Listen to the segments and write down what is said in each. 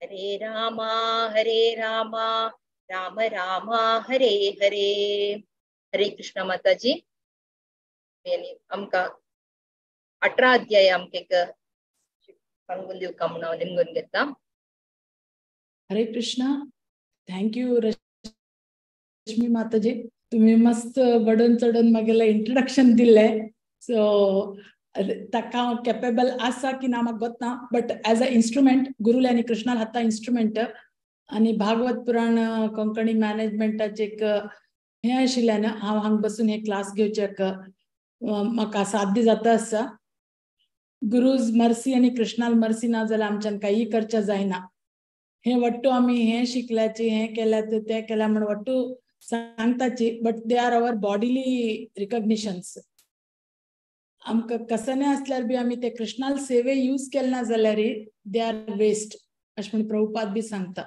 हरे रामा राम राम हरे हरे. हरे कृष्ण माताजी. आमका 18 अध्याय आमका सांगून दिवं का म्हणून निमगून घेता. हरे कृष्णा. थँक यू रश्मी माताजी. तुम्ही मस्त वडून चढून मागेला इंट्रोडक्शन दिले. सो ताका केपेबल आसा की ना म्हाका गोतना, but as a instrument गुरुल्यानी Krishnal हाता इन्स्ट्रुमेंट आणि भागवत पुराण कोंकणी मॅनेजमेंटाचे एक हे आशिल्ल्यान हांव हांगा बसून हे क्लास घेवचेक म्हाका साध्य जाता आसा. गुरुज मर्सी आणि कृष्णाल मर्सी ना जाल्यार आमच्यान काही करचे जायना. हे वट्टू आम्ही हे शिकल्याची हे केल्याचे ते केल्या म्हणून वट्टू सांगताची, but they are our bodily recognitions. आमकां कसने असल्यार बी आम्ही ते कृष्णाल सेवे यूज केले ना जाल्यार दे आर वेस्ट अशें म्हणून प्रभुपाद बी सांगता.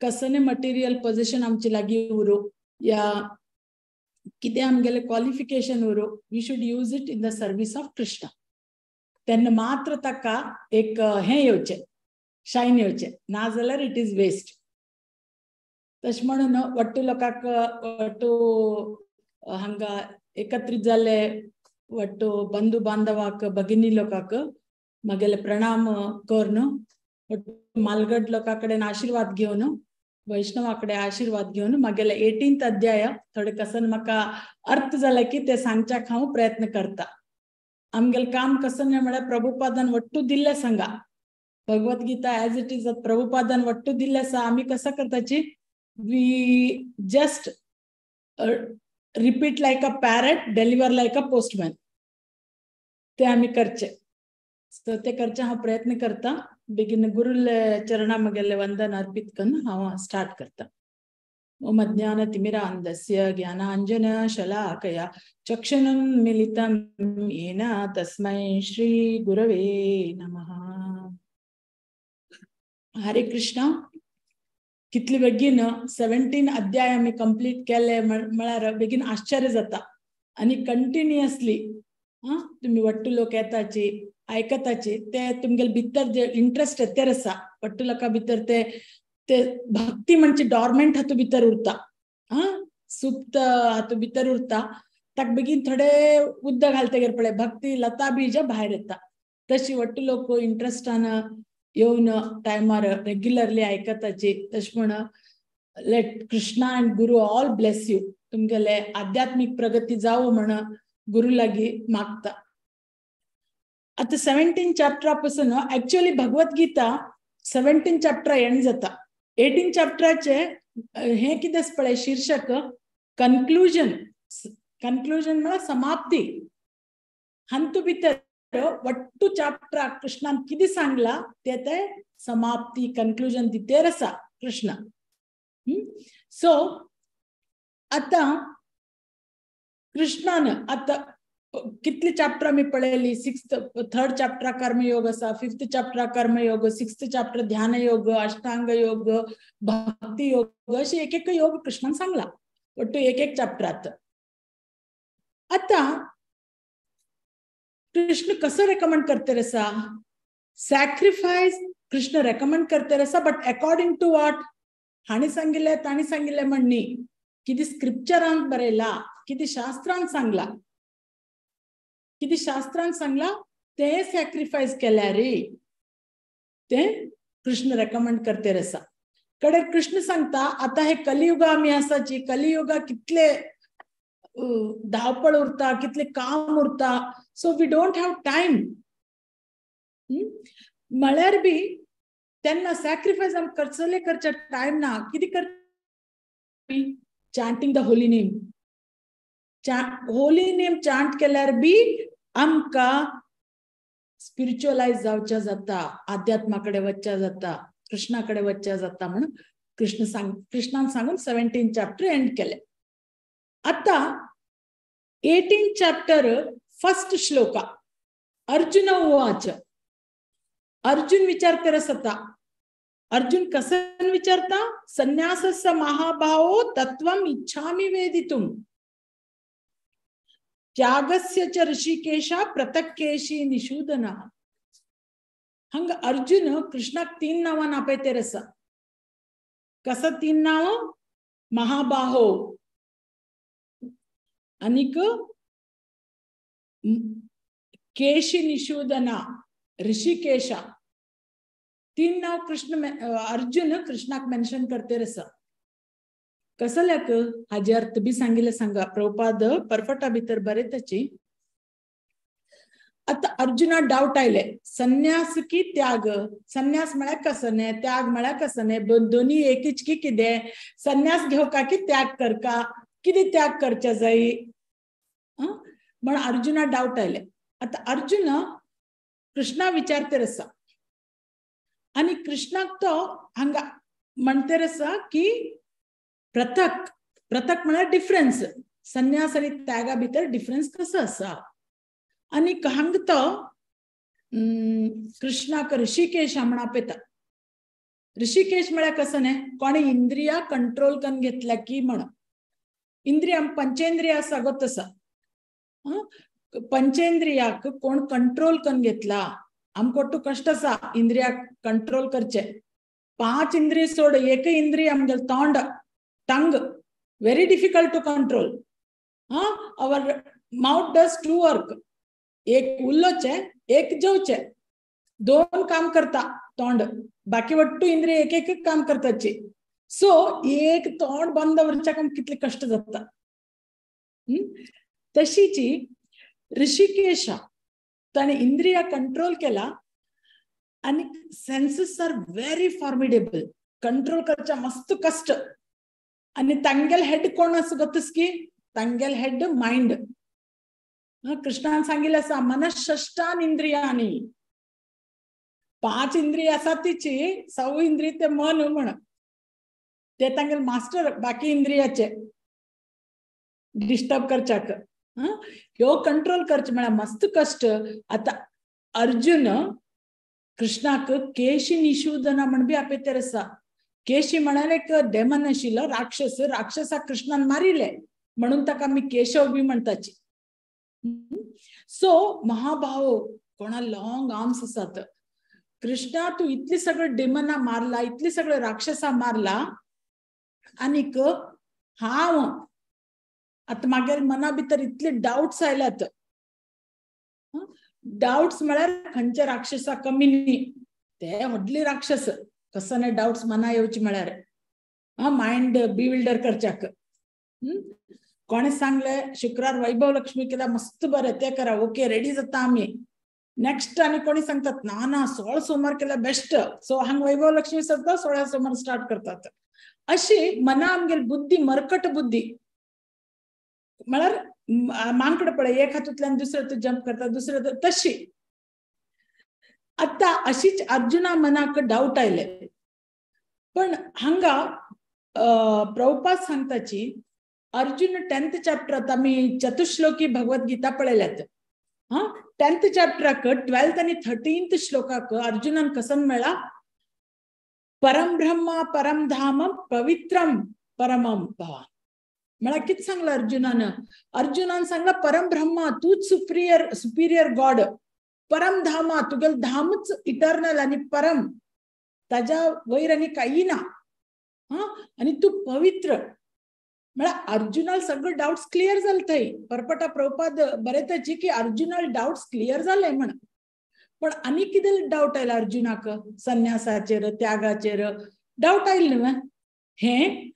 कसने मटेरियल पोझिशन आमची लागी उरो या कितें आमगेले क्वालिफिकेशन उरो, we should use it in the service of Krishna. तेन्ना मात्र ताका एक हे येवचे, शाईन येवचे, ना जाल्यार इट इज वेस्ट. तशें म्हणून वट्टू लोकांक वट्टू हांगा एकत्रित जाल्ले वट्टू बंधू बांधवाक भगिनी लोकांक मागेले प्रणाम करून मालगड लोकां कडेन आशीर्वाद घेवन वैष्णवा कडेन आशीर्वाद घेवन मागेले 18th अध्याय थोडे कसन म्हाका अर्थ जाला की ते सांगच्याक हांव प्रयत्न करता. आमगेलें काम कसन म्हळ्यार प्रभुपादान वट्टू दिल्ले सांगा. Bhagavad Gita as it is प्रभुपादान वट्टू दिल्ले आसा. आमी कसं करताची, we just repeat like a parrot, deliver like a postman. ते आम्ही करचे. सो ते करचे हांव प्रयत्न करता. बेगीन गुरुले चरणा मगेले वंदन अर्पित करून हांव स्टार्ट करता. ओम अज्ञानतिमिरान्धस्य ज्ञानाञ्जनशलाकया चक्षुरुन्मीलितं येन तस्मै श्री गुरवे नमः. हरे कृष्णा. कितले बेगीन 17 अध्याय आम्ही कंप्लीट केले म्हळ्यार बेगीन आश्चर्य जाता. आणि कंटिन्युअसली तुम्ही वट्टू लोक येताची आयकताची ते तुमगेले भितर जे इंटरेस्ट येतेर आसा वट्टू लोकां भितर ते भक्ती म्हणजे डॉर्मेंट हातू भितर उरता, सुप्त हातू भितर उरता. ताका बेगीन थोडे उद्द घालते गेले पळय भक्ती लता बीज भायर येता. तशी वट्टू लोक इंटरेस्टान येवन टायमार रेग्युलरली आयकताची. तशें म्हण late Krishna and Guru all bless you. तुमगेले आध्यात्मिक प्रगती जावं म्हण गुरु लागी मागता. आता 17 चॅप्टरापासून actually Bhagavad Gita 17 chapter end जाता. 18 चॅप्टराचे हे कितें पळय शीर्षक कन्क्लूजन. कन्क्लूजन म्हळ्यार समाप्ती. हंतु भितर वट्टू चॅप्टर कृष्णान कितें सांगला ते समाप्ती कन्क्लूजन दितेर आसा कृष्ण. सो आता कृष्णान आता कितले चॅप्टर आम्ही पळयली. 3rd चॅप्टर कर्मयोग आसा, 5th चॅप्टर कर्मयोग, 6th चॅप्टर ध्यान योग, अष्टांग योग, भक्ती योग, असे एक योग कृष्णान सांगला वट्टू एक चॅप्टरात. आता कृष्ण कसं रेकमेंड करते रसा, सॅक्रिफाईस कृष्ण रेकमेंड करते रसा, बट अकॉर्डिंग टू व्हॉट हाणी सांगिल्ले ताणी सांगिल्ले म्हणनी. किती स्क्रिप्चरान बरयला, किती शास्त्रान सांगला, किती शास्त्रान सांगला ते सॅक्रिफाईस केल्या रे ते कृष्ण रेकमेंड करते रसा. कडे कृष्ण सांगता आता हे कलियुग आम्ही असाची, कलियुगा कितले धावपळ उरता, कितले काम उरता. So we don't have time. म्हळ्यार बी त्यांना सॅक्रिफाईस आम करचले करचे टाइम ना. किती कर chanting the holy name. Holy name chant केल्यार बी आमका स्पिरिच्युअलाइज जावच्या जाता, आध्यात्माकडे वच्चा जाता, कृष्णाकडे वच्चा जाता म्हणून कृष्णान सांगून 17 चॅप्टर एंड केले. आता 18 चॅप्टर फर्स्ट श्लोका अर्जुन उवाच. अर्जुन विचारते रसता. अर्जुन कसं विचारता, संन्यासस्य महाभावो तत्वम इच्छामि वेदितुम त्यागस्य च ऋषिकेशा प्रतक्केशी निषूदना. हंग अर्जुन कृष्णाक 3 नावान आपयते रस कस 3 नाव महाबाहो अनिक केशी निषूदना ऋषिकेश 3 नाव कृष्ण अर्जुन कृष्णाक मेन्शन करते रस कसल्याक हाजे अर्थ बी सांगिल्ले सांगा प्रभुपाद परफटा भितर बरेतची आता अर्जुना डाउट आयले संन्यास की त्याग संन्यास म्हळ्यार कसने त्याग म्हळ्यार कसने दोन्ही एकच की किदे संन्यास घेवका की त्याग करका किदे त्याग करचे जाय म्हण अर्जुना डाउट आयले आता अर्जुन कृष्णा विचारते रसा आणि कृष्णाक तो हांगा म्हणते रसा की पृथक पृथक म्हळ्यार डिफरन्स संन्यास आणि त्यागा भितर डिफरन्स कसो आसा आणि हांग तो कृष्णाक ऋषिकेश म्हणून आपयता ऋषिकेश म्हळ्यार कसने कोणे इंद्रिया कंट्रोल करून घेतल्या की म्हण इंद्रिया पंचेंद्रिया आसा गो तसा पंचेंद्रियाक कोण कंट्रोल करून घेतला आमको तो कष्ट आसा इंद्रिया कंट्रोल करचे 5 इंद्रिय सोड एक इंद्रिय आमगे तोंड टंग very difficult to control our mouth does 2 work एक उल्लोचे एक जेवचे 2 काम करता तोंड बाकी वट्टू इंद्रिय एक एक काम करताची सो एक तोंड बंद वरच्या काम कितले कष्ट जाता तशीची ऋषिकेश ताणे इंद्रिया कंट्रोल केला आणि senses are very formidable control करच्या मस्त कष्ट आणि तांगेल हेड कोण असं गतस की तांगेल हेड माइंड कृष्णान सांगितलं असा मनःषष्ठान इंद्रियानी 5 इंद्रिय आसा तिची 6 इंद्रिय ते मन म्हण ते तांगेल मास्टर बाकी इंद्रियाचे डिस्टर्ब करच्याक ह्यो कंट्रोल करचे म्हळ्यार मस्त कष्ट आता अर्जुन कृष्णाक केशी निषूदना म्हण बी आपयते आसा केशी म्हणाले एक डेमन आशिल्लो राक्षस राक्षसाक कृष्णान मारिले म्हणून ताका आमी केशव बी म्हणटाची सो महाभाव कोणा लॉंग आर्म्स आसात कृष्णा तू इतली सगळं डेमना मारला इतली सगळं राक्षसा मारला आनीक हांव आता मागेर मना भितर इतले डाउट्स आयल्यात डाउट्स म्हळ्यार खंयचे राक्षसा कमी न्ही ते व्हडली राक्षस कसने डाउट्स मना येवची म्हळ्यार माइंड बिल्डर करच्याक कोणे सांगले शुक्रार वैभव लक्ष्मी केला मस्त बरें ते करा ओके रेडी जाता आमी नेक्स्ट आनी कोणी सांगतात ना ना 16 सोमार केला बेस्ट सो हांग वैभव लक्ष्मी सद्दा 16 सोमार स्टार्ट करतात अशी मना आमगेल बुद्धी मरकट बुद्धी म्हळ्यार मांकडे पळय एक हातूंतल्यान दुसरे जंप करता दुसरे तशी आता अशीच अर्जुना मनाक डाउट आयले पण हांगा प्रभुपाद सांगताची अर्जुन 10th चॅप्टरात आमी चतुश्लोकी भगवद्गीता पळयल्यात 10th चॅप्टराक 12th आणि 13th श्लोकाक अर्जुनान कसन मेळा परम ब्रह्म परम धाम पवित्रम परमम भवा म्हळ्यार कितें सांगला अर्जुनान सांगला परम ब्रह्म तूच सुपिरियर गॉड परम धामा तुगेल धामच इटर्नल आणि परम ताज्या वयर आनी काही ना आणि तू पवित्र म्हळ्यार अर्जुनाल सगळे डाउट्स क्लियर जाले थंय परपटा प्रभुपाद बरयताची की अर्जुनाल डाउट्स क्लियर जाले म्हण पण आनी कितें डाउट आयला अर्जुनाक संन्यासाचेर त्यागाचेर डाउट आयले न्हू हे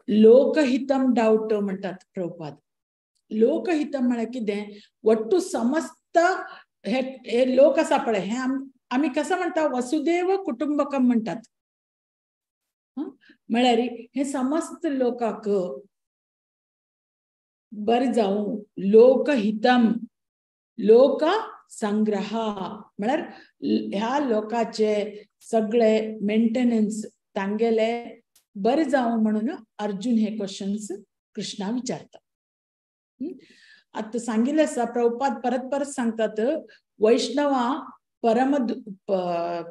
लोकहितम डाउट म्हणतात प्रभुपाद लोकहितम म्हळ्यार कितें वट्टू समस्त हे लोक आसा पळय हे आमी कसं म्हणटा वसुदेव कुटुंबकम म्हणतात म्हळ्यार हे समस्त लोकांक बरें जावं लोकहितम लोक संग्रह म्हळ्यार ह्या लोकांचे सगळे मेंटेनन्स तांगेले बरें जावं म्हणून अर्जुन हे क्वेश्चन्स कृष्णा विचारता आता सांगिल्लें आसा प्रभुपाद परत सांगतात वैष्णवा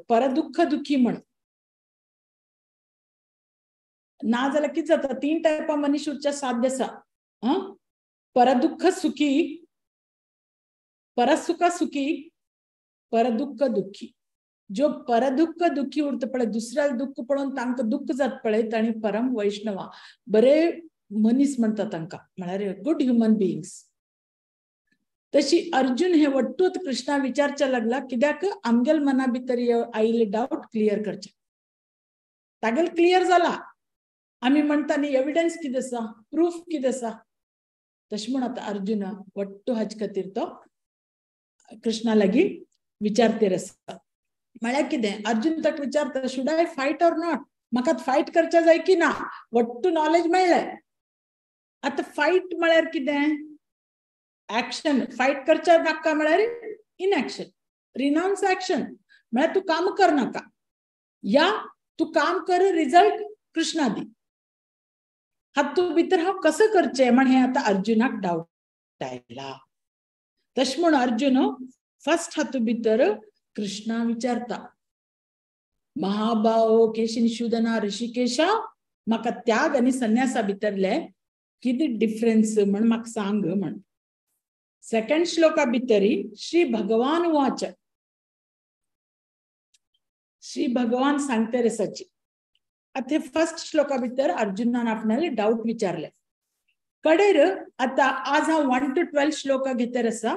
परदुःख दुखी म्हण ना जाल्यार कितें जाता 3 टायपा मनीस उरच्या साध्य आसा परदुःख सुखी परसुख सुखी परदुःख दुखी जो परदुःख दुखी उरत पळय दुसऱ्या दुःख पळोवन तांकां दुःख जात पळय तांणी परम वैष्णवा बरे मनीस म्हणटा तांकां म्हळ्यार गुड ह्युमन बिईंग्स. तशी अर्जुन हे वट्टूत कृष्णा विचारचा लागला कित्याक आमगेल मना भितर आयिल्ले डाऊट क्लियर करचे. तागेल क्लियर जाला. आमी म्हणटा न्ही एविडन्स कितें आसा प्रूफ कितें आसा तशें म्हण आतां अर्जुन वट्टू हाजे खातीर तो कृष्णा लागीं विचारतेर आसा. म्हळ्यार कितें अर्जुन ताका विचारता should I fight or not म्हाका फायट करचें जाय की ना. वट्टू नॉलेज मेळ्ळें. आतां फायट म्हळ्यार कितें एक्शन. फायट करचें नाका म्हळ्यार इनएक्शन. रिनाउंस एक्शन म्हळ्यार तूं काम करनाका या तूं काम कर रिजल्ट कृष्णा दी. हातूंत भितर हांव कसं करचें म्हण हें आतां अर्जुनाक डावट आयला. तशें म्हूण अर्जुन फर्स्ट हातूंत भितर कृष्णा विचारता महाभाव केशिनिशूदना ऋषिकेशा म्हाका त्याग आनी संन्यासा भितरले कितें डिफरन्स म्हण म्हाका सांग म्हण. सेकंड श्लोका भितरी श्री भगवान वाच. श्री भगवान सांगते रसाची. आता फर्स्ट श्लोका भितर अर्जुनान आपणाले डाऊट विचारले. कडेर आता आज हांव 1 to 12 श्लोका घेतर आसा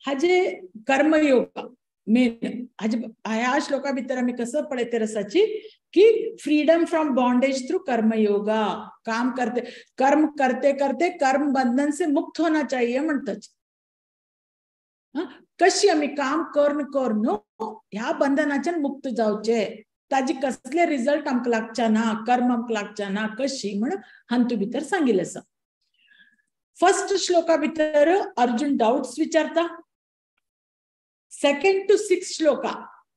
हाजे कर्मयोग मेन हाजे ह्या श्लोका भितर आमी कसं पळयतर आसाची की फ्रीडम फ्रॉम बॉन्डेज थ्रू कर्मयोगा. काम करते कर्म करते करते कर्म बंधन से मुक्त होना चाहिए म्हणतात. कशी आमी काम करून ह्या बंधनाच्यान मुक्त जावचे ताजी कसले रिजल्ट आमकां लागचा ना कर्म आमकां लागचा ना कशी म्हण हातू भितर सांगिल्लें आसा. फर्स्ट श्लोका भितर अर्जुन डाउट्स विचारता. 2nd to 6th shloka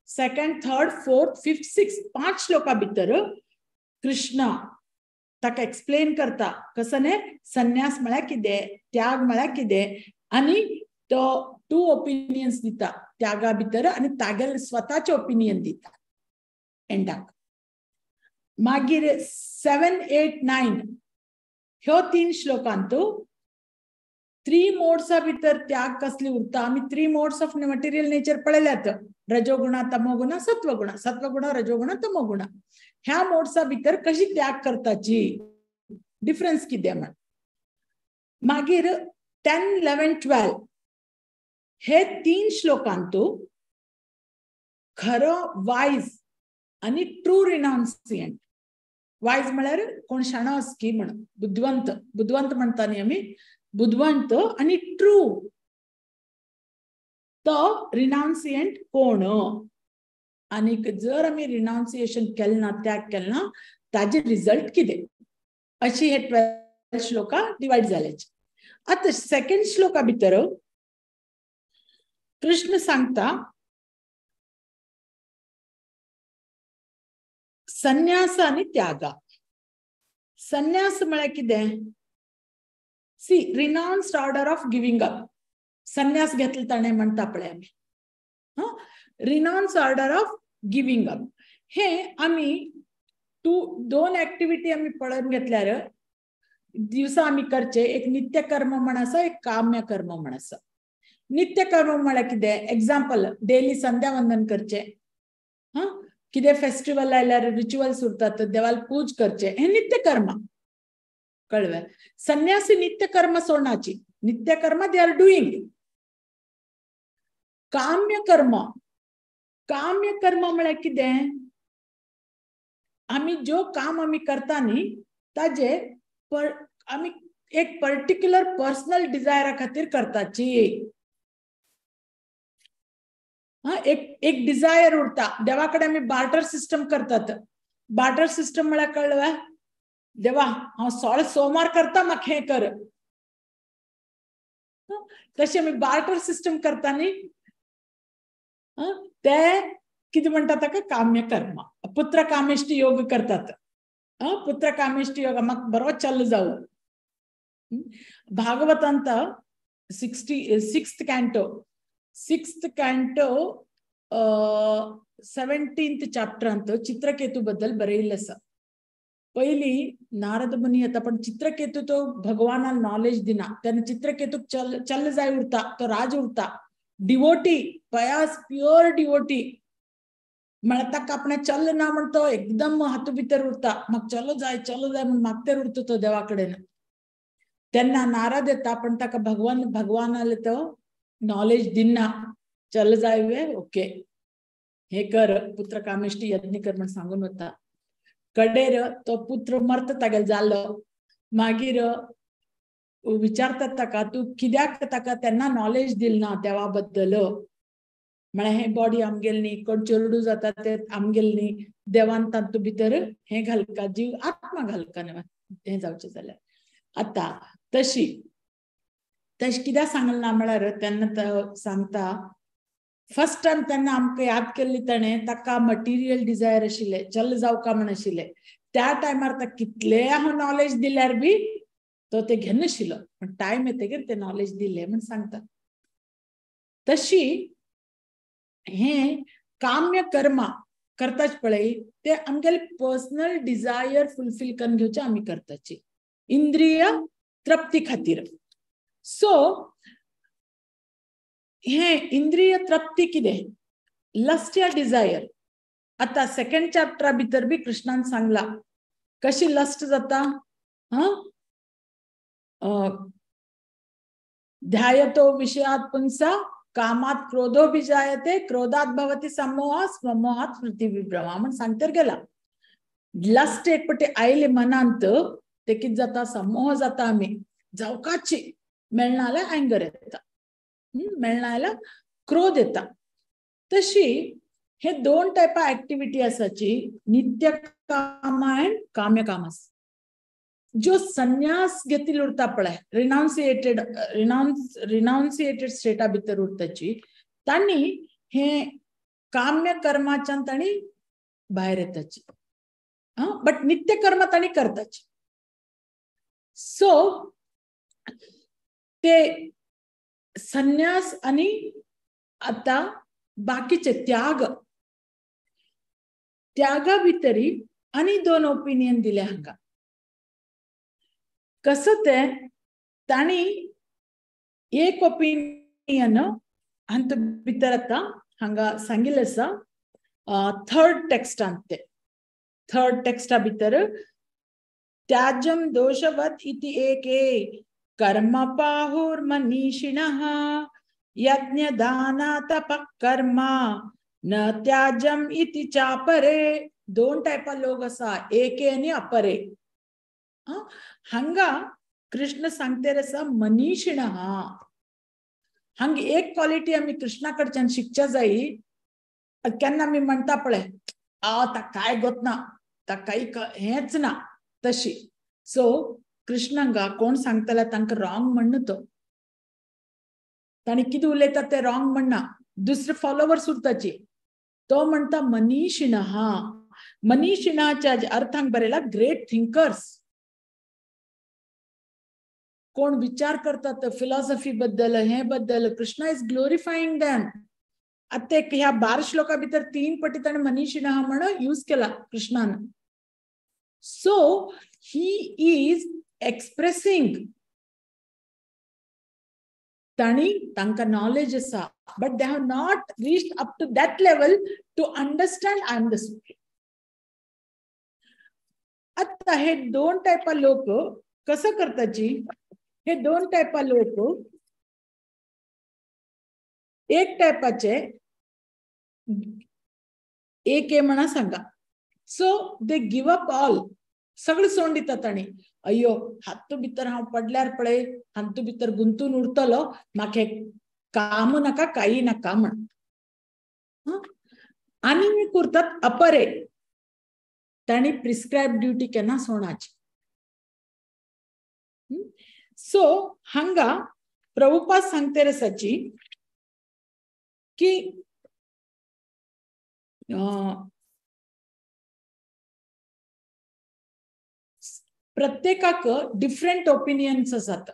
2nd, 3rd, 4th, 5th, 6th 5 shloka भितर कृष्ण ताका एक्सप्लेन करता कसं ने संन्यास म्हळ्यार कितें त्याग म्हळ्यार कितें आनी तो 2 ओपिनियन्स दिता त्यागा भितर आनी तागेले स्वताचे ओपिनियन दिता एंडाक. मागीर 7, 8, 9 ह्यो 3 श्लोकांत 3 मोड्स भितर त्याग कसली उरता. आमी 3 मोड्स ऑफ मटेरियल नेचर पळयल्यात रजोगुण तमोगुण सत्वगुण. सत्वगुण रजोगुण तमोगुण ह्या मोड्सा भितर कशी त्याग करताची डिफरन्स कितें म्हण. मागीर 10, 11, 12 हे 3 श्लोकांत खरो वायज आणि ट्रू रिनाउन्सियंट. वायज म्हळ्यार कोण शाणो आसकी म्हण बुद्धवंत. बुद्धवंत म्हणटा न्ही आमी बुद्धवंत आणि ट्रू तो रिनाउन्सियंट कोण. आणि जर आमी रिनाउन्सिएशन केलें ना त्याग केलें ना ताजे रिजल्ट कितें अशी हे 12 श्लोका डिवाइड जाल्याचे. आता 2nd श्लोका भितर कृष्ण सांगता संन्यास आणि त्याग. संन्यास म्हळ्यार कितें see renounced order of giving up. संन्यास घेतले ताणें म्हणटा पळय आमी renounce order of giving up. हे आमी 2 ऍक्टिव्हिटी आमी पळोवन घेतल्यार दिवसा आमी करचे. एक नित्य कर्म म्हण आसा एक काम्य कर्म म्हण आसा. नित्य कर्म म्हळ्यार कितें एग्जाम्पल डेली संध्या वंदन करचे कितें फेस्टिवल आयल्यार रिच्युअल्स उरतात देवाला पूज करचे हे नित्य कर्म कळ्ळें. संन्यासी नित्य कर्म सोडनाची. नित्य कर्म दे आर डुईंग. काम्य कर्म म्हळ्यार कितें आमी जो काम आमी करता न्ही ताजे आमी एक पर्टिक्युलर पर्सनल डिझायरा खातीर करताची. एक डिझायर उरता. देवा कडेन आमी बार्टर सिस्टम करतात. बार्टर सिस्टम म्हळ्यार कळ्ळें देवा हांव सोमार करता म्हाका हें कर. तशें आमी बार्टर सिस्टम करता न्ही ते कितें म्हणटा ताका काम्य कर्म. पुत्र कामेष्टी योग करतात. पुत्र कामेष्टी योग म्हाका बरो चल्ल जावं. भागवतांत 6th canto 17th चॅप्टरांत चित्रकेतू बद्दल बरयल्लें आसा. पयली नारद मुनी येता पण चित्रकेतू तो भगवानाक नॉलेज दिना. तेन्ना चित्रकेतूक चल्ल जाय उरता. तो राज उरता. डिवोटी पयास प्युअर डिवोटी म्हणता कापणे चल ना म्हणतो एकदम हातू भितर उरता मग चलो जाय म्हणून मागते उरतो तो देवाकडे त्यांना नाराज येता पण ताका भगवानाला तो नॉलेज दिना चल जाय वे ओके हे कर पुत्र कामेष्टी यज्ञ कर म्हणून सांगून होता कडेर तो पुत्र मरत तागेल जालो मागीर विचारतात ताका तू कित्याक ताका त्यांना नॉलेज दिल ना देवा बद्दल म्हळ्यार हे बॉडी आमगेल न्ही कोण चेडू जाता ते आमगेल न्ही देवान तातू भितर हे घालका जीव आत्मा घालका हे जावचे जाल्यार आता तशी कित्याक सांगलना म्हळ्यार तेन्ना सांगता फर्स्ट टाइम तेन्ना आमकां याद केल्ली ताणें ताका मटिरियल डिझायर आशिल्ले चल जावका म्हण आशिल्ले त्या टायमार ताका कितले हांव नॉलेज दिल्यार बी तो ते घेनाशिल्लो पण टायम येतकीर ते नॉलेज दिले म्हण सांगता तशी हे काम्य कर्म करताच पळय ते आमगेले पर्सनल डिझायर फुलफिल करून घेवचे आमी करताची इंद्रिय तृप्ती खातीर सो हे इंद्रिय तृप्ती कितें लस्ट या डिझायर आता सेकंड चॅप्टरा भितर बी कृष्णान सांगला कशी लस्ट जाता ध्यायतो विषयात पुंसा कामात क्रोधो विजायते क्रोधात भवति सम्मोह सम्मोहात स्मृती विभ्रमा म्हणून सांगतर गेला लस्ट एक पटे आयले मनांत ते कित जाता सम्मोह जाता आमी जावकाची मेळना जाल्यार अँगर येता मेळना जाल्यार क्रोध येता तशी हे दोन टायपा ऍक्टिव्हिटी आसाची नित्य काम एंड काम्य काम जो संन्यास घेतील उरता पळय रिनाउन्सिएटेड स्टेटा भितर उरताची तांणी हे काम्य कर्माच्यान तांणी भायर येताची बट नित्य कर्म तांणी करताची सो ते संन्यास आणि आता बाकीचे त्यागा भितरी आणि दोन ओपिनियन दिले हांगा कसं ते तांणी एक ओपिनियन हांतू भितर आता हांगा सांगिल्लें आसा थर्ड टेक्स्टा भितर त्याज्यम दोषवत इति एके कर्म पाहुर्मनीषिणः यज्ञ दाना तपः कर्म न त्याज्यम इति चापरे दोन टायपा लोक आसा एके आणि अपरे हांगा कृष्ण सांगते आसा मनीषिणः हांगा एक क्वालिटी आमी कृष्णा कडच्यान शिकच्या जायी केन्ना आमी म्हणटा पळय ताका काय गोतना ताका काही हेच ना तशी सो कृष्णांगा कोण सांगतले तांकां रॉंग म्हणना ताणी कितें उलयता ते रॉंग म्हणना दुसरे फॉलोवर्स उरताची तो म्हणटा मनीषिणाच्या अर्थांक बरयला ग्रेट थिंकर्स कोण विचार करतात फिलॉसॉफी बद्दल हे बद्दल कृष्णा इज ग्लोरिफाईंग देम आता ह्या 12 श्लोका भितर 3 पटी ताणे मनीषिणः म्हणून यूज केला कृष्णान सो ही इज एक्सप्रेसिंग ताणी तांकां नॉलेज आसा but they have not reached up to that level to understand I am the supreme आता हे दोन टायपा लोक कसं करताची हे दोन टायपा लोक एक टायपाचे एक म्हणा सांगा so they give up all सगळं सोडून दितात आणि अय्यो हातू भितर हांव पडल्यार पळय हातू भितर गुंतून उरतलो म्हाका काम नाका काही नाका म्हण आनी करतात अपरे ताणी प्रिस्क्राइब ड्युटी केन्ना सोडनाची सो हांगा प्रभुपाद सांगते रसाची की प्रत्येकाक डिफरंट ओपिनियन्स आसात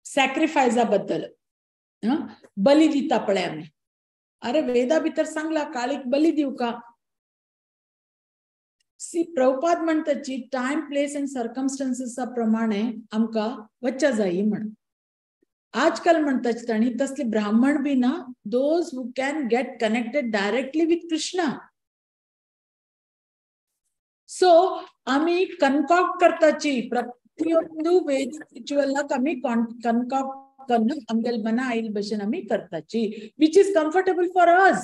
सॅक्रिफायसा बद्दल बली दिता पळय आमी अरे वेदा भितर सांगला काळीक बली दिवका सी प्रभुपाद म्हणटाची टाइम प्लेस एंड सर्कमस्टन्सेस प्रमाणे आमकां वच्चा जायी म्हण आजकाल म्हणतात आणि तसले ब्राह्मण बी ना, those who can get connected directly with Krishna. So आम्ही कन्कॉक्ट करताची ಪ್ರತಿಯೊಂದು ವೇದಿಕ್ ರಿಚುವಲ್ ಆಗಿ ಕನ್ಕಾಕ್ಟ್ ಕನ್ನು ಅಂಗಲ್ ಮನ I'll ಬಶನ್ ಆಮಿ करताची, which is comfortable for us,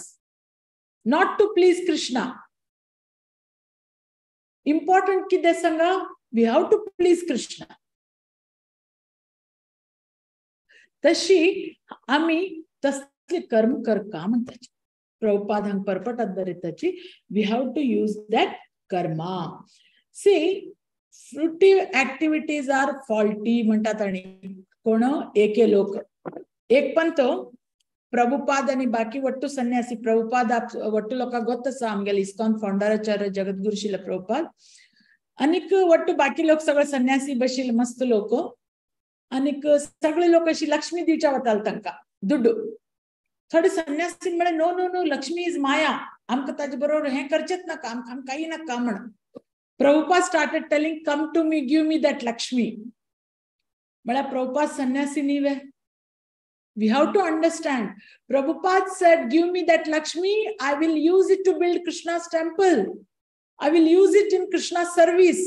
not to please Krishna. Important किदे सांगा, we have to please Krishna. तशी आम्ही तसले कर्म करका म्हणताची. प्रभुपाद हांग परपटात बरयताची, we have to use that karma. See, fruitive activities are faulty म्हणतात. आणि कोण एके लोक एक पण तो प्रभुपाद आणि बाकी ಒಟ್ಟು ಸನ್ಯಾಸಿ ಪ್ರಭುಪಾದ ಒಟ್ಟು लोक ಗೊತ್ತಸ आमगेले इस्कॉन फाउंडराचार्य जगद्गुरु शिल प्रभुपाद अनेक ಒಟ್ಟು बाकी लोक सगळे सन्यासी बशील मस्त लोक अनेक सगळे लोक अशी लक्ष्मी दिवच्या वताल तांका दुड्डू थोडे सन्यासी म्हणे no no no Lakshmi is maya आमक ताजे बरोबर हे करचेत ना काम काम काही ना काम म्हण. Prabhupada started telling, come to me, give me that Lakshmi. But Prabhupada sannyasi nive. We have to understand. Prabhupada said, give me that Lakshmi, I will use it to build Krishna's temple. I will use it in Krishna's service.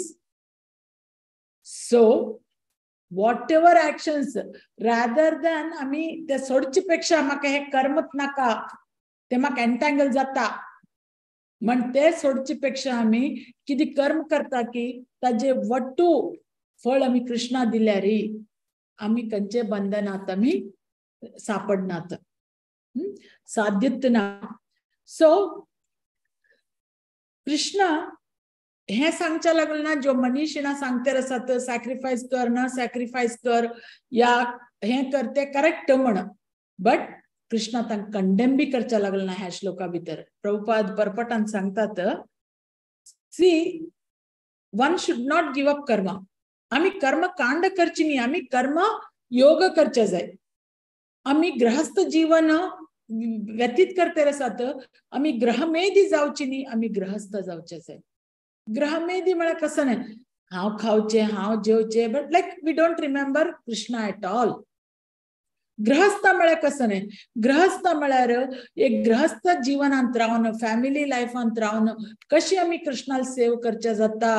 So, whatever actions, rather than, the sodchi peksha maka he karmat naka, te mak entangle jata. म्हणते सोडची पेक्षा आम्ही किती कर्म करता की ताजे वट्टू फळ आम्ही कृष्णा दिल्यारी आम्ही कंचे बंधनात आम्ही सापडनात साध्यत ना. सो कृष्णा हे सांगच्या लागलं ना, जो मनीषीना सांगते रसात सॅक्रिफाईस कर ना सॅक्रिफाईस कर या हे करते करेक्ट म्हण. बट कृष्णा तांक कंडेम बी करच्या लागलं ना ह्या श्लोका भितर. प्रभुपाद परपटान सांगतात, see one should not give up कर्म. आम्ही कर्म कांड करची नाही, आम्ही कर्म योग करचे जाय. आम्ही गृहस्थ जीवन व्यतीत करते रसात आम्ही ग्रहमेधी जावची नाही, आम्ही गृहस्थ जावचे जाय. ग्रहमेधी म्हळ्यार कसं नाही हांव खावचे हांव जेवचे, but like we don't remember Krishna at all. गृहस्थ म्हळ्यार कसं नाही, गृहस्थ म्हळ्यार एक गृहस्थ जीवनांत रावन फॅमिली लायफांत रावन कशी आम्ही कृष्णाल सेव करचे जाता,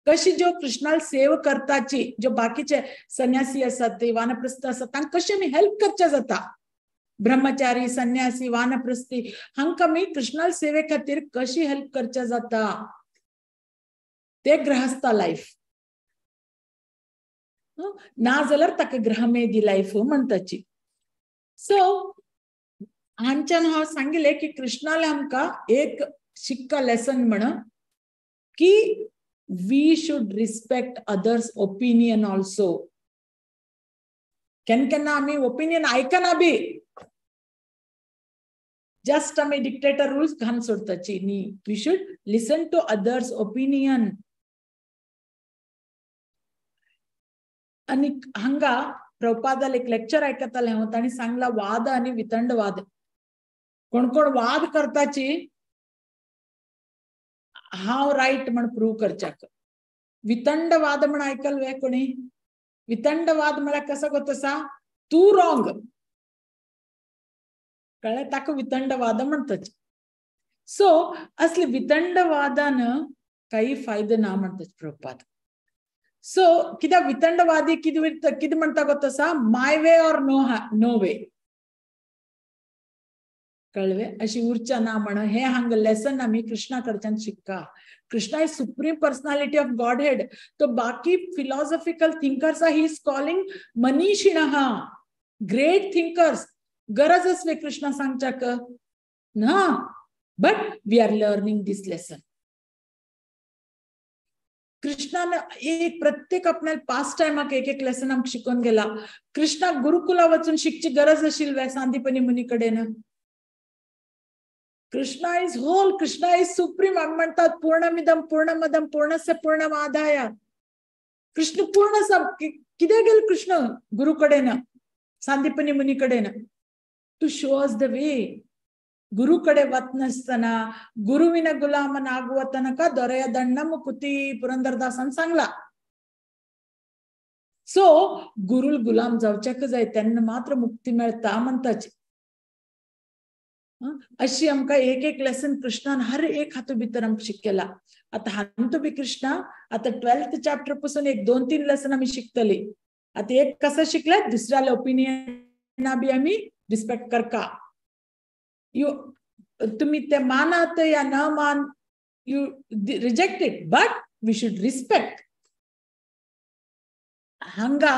कशी जो कृष्णाल सेव करताची जो बाकीचे सन्यासी असतात ते वानप्रस्थ असतात तांकां कशी आम्ही हेल्प करचे जाता. ब्रह्मचारी सन्यासी वानप्रस्थी हांकां आमी कृष्णाल सेवे खातीर कशी हेल्प करचे जाता ते गृहस्थ लायफ ना जाल्यार ताका ग्रहमेधी लायफ म्हणताची. सो हांच्यान हांव सांगिल्ले की कृष्णाले आमकां एक शिक्का लेसन म्हण की we should respect others opinion also. केन्ना आमी ओपिनियन आयकना बी जस्ट आमी डिक्टेटर रूल्स घालून सोडताची न्ही. We should listen to others opinion. आणि हांगा प्रभुपादाल एक लेक्चर आयकताले हांव, ताणी सांगला वाद आणि वितंडवाद. कोण कोण वाद करताची हांव राईट म्हण प्रूव्ह करच्याक. वितंडवाद म्हण आयकल्ले कोणी? वितंडवाद म्हळ्यार कसं गोतसा, तू रॉंग कळ्ळें, ताका वितंडवाद म्हणटात. सो असले वितंडवादान काही फायदो ना म्हणटात प्रभुपाद. सो कित्याक वितंडवादी कितें म्हणटा गो तसा, माय वे ऑर नो वे. कळवे अशी उर्चा ना म्हण हे हांग लेसन आम्ही कृष्णा कडच्यान शिकता. Krishna is supreme personality of godhead. तो बाकी philosophical thinkers he is calling मनीषिणः ग्रेट थिंकर्स. गरज असवे कृष्णा सांगच्याक ना, but we are learning this lesson. कृष्णाने एक प्रत्येक आपल्याला पास्ट टाइमाक एक एक लेसन आमकां शिकून गेला. कृष्णा गुरुकुला वचून शिकची गरज आशिल्ली सांदीपनी मुनी कडेन. Krishna is whole, Krishna is supreme. आमी म्हणतात पूर्णमिदम पूर्णमदम पूर्णस्य पूर्णमादाय. कृष्ण पूर्ण सब. कित्याक गेलो कृष्ण गुरु कडेन सांदीपनी मुनी कडेन? To show us the way. गुरु कಡೆ वतनसतना गुरुविನ ಗುಲಾಮನಾಗುವ ತನಕ ದೊರೆಯ ದಂಡ ಮುಕುತಿ ಪುರಂದರದಾಸನ್ सांगला. सो गुरुल गुलाम जावच्याक जाय तेन्ना मात्र मुक्ती मेळटा म्हणटाची. अशी आमकां एक एक लेसन कृष्णान हर एक हातू भितर आमकां शिकयला. आता हातू बी कृष्णा आता 12th चॅप्टर पासून एक 2-3 लेसन आमी शिकतली. आता एक कसं शिकले, दुसऱ्याला ओपिनियन बी आम्ही रिस्पेक्ट करका. तुम्ही ते मानात या न मान, you reject it, but we should respect. हांगा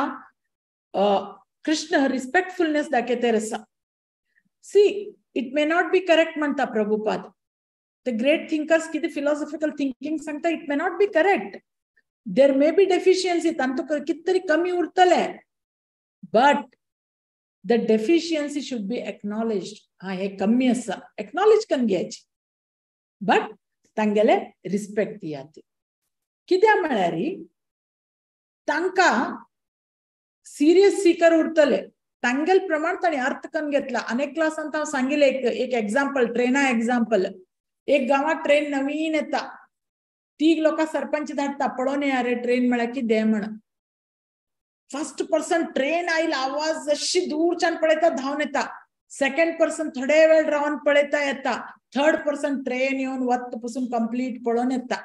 कृष्ण रिस्पेक्टफुलनेस दाखयता आसा. See it may not be correct म्हणता प्रभुपाद. The great thinkers किती philosophical thinking सांगता, it may not be correct. There may be deficiency, तांतू कितीतरी कमी उरतले, but the deficiency should be acknowledged. हा हे कमी असा acknowledge करून घ्यायची, but तांगेले रिस्पेक्ट दियात. कित्या म्हळ्यार तांका सिरियस सीकर उरतले, तांगेल प्रमाण ताणी अर्थ करून घेतला. अनेक क्लासांत हांव सांगिल्ले एक एग्जाम्पल, ट्रेना एग्जाम्पल. एक गावात ट्रेन नवीन येता, 3 लोक सरपंच धाडटा, पळोवन या रे ट्रेन म्हळ्यार की दे म्हण. फर्स्ट पर्सन ट्रेन आईल आवाज जशी दूरच्यान पळयता धांवन येता. सेकंड पर्सन थोडे वेळ रावन पळयता येता. थर्ड पर्सन ट्रेन येवन वत पासून कंप्लीट पळोवन येता.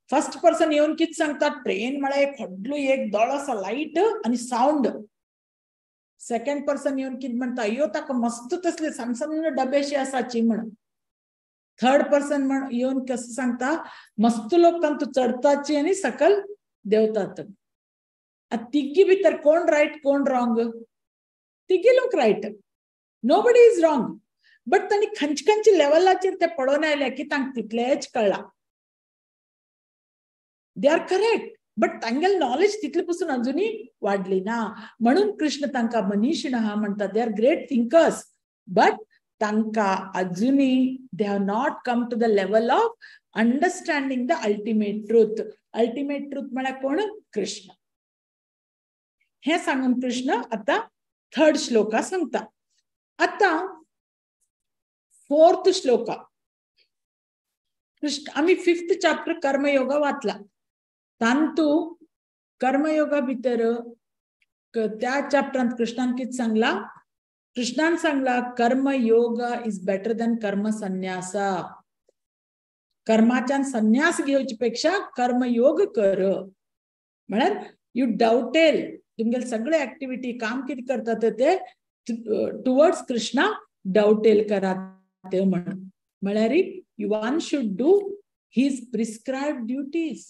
फर्स्ट पर्सन येवन कितें सांगता, ट्रेन म्हळ्यार एक व्हडलो एक दोळोसो लाईट आनी साऊंड. सेकंड पर्सन येवन कितें म्हणटा, अयो ताका मस्त तसले सन्न डबेशी आसाची म्हण. थर्ड पर्सन येवन कसं सांगता, मस्त लोकांक तू चढताची आनी सकल देवतात. तिगी भितर कोण राईट कोण रॉंग? तिगी लोक right, nobody is wrong. But तांणी खंयच्या लेवलाचेर ते पळोवन आयले की तांकां तितलेच कळला. दे आर करेक्ट, बट तांगेल नॉलेज तितले पासून अजुनी वाडली ना. म्हणून कृष्ण तांकां मनीषिण हा म्हणटा. They are great thinkers, but तांकां अजुनी they have not come to the level of understanding the ultimate truth. Ultimate truth म्हळ्यार कोण? कृष्ण. हे सांगून कृष्ण आता 3rd श्लोका सांगता. आता 4th श्लोका कृष्ण, आम्ही 5th चॅप्टर कर्मयोगा वाचला. तांतू कर्मयोगा भितर त्या चॅप्टरांत कृष्णान कितें सांगला? कृष्णान सांगला कर्मयोग इज बेटर देन कर्म संन्यासा. कर्माच्यान संन्यास घेवचे पेक्षा कर्मयोग कर. म्हळ्यार यू डाउटेल तुमगेल सगळे ऍक्टिव्हिटी काम कितें करतात ते टुवर्ड्स कृष्णा डाउटेल करात म्हण. म्हळ्यार you one should do his prescribed duties.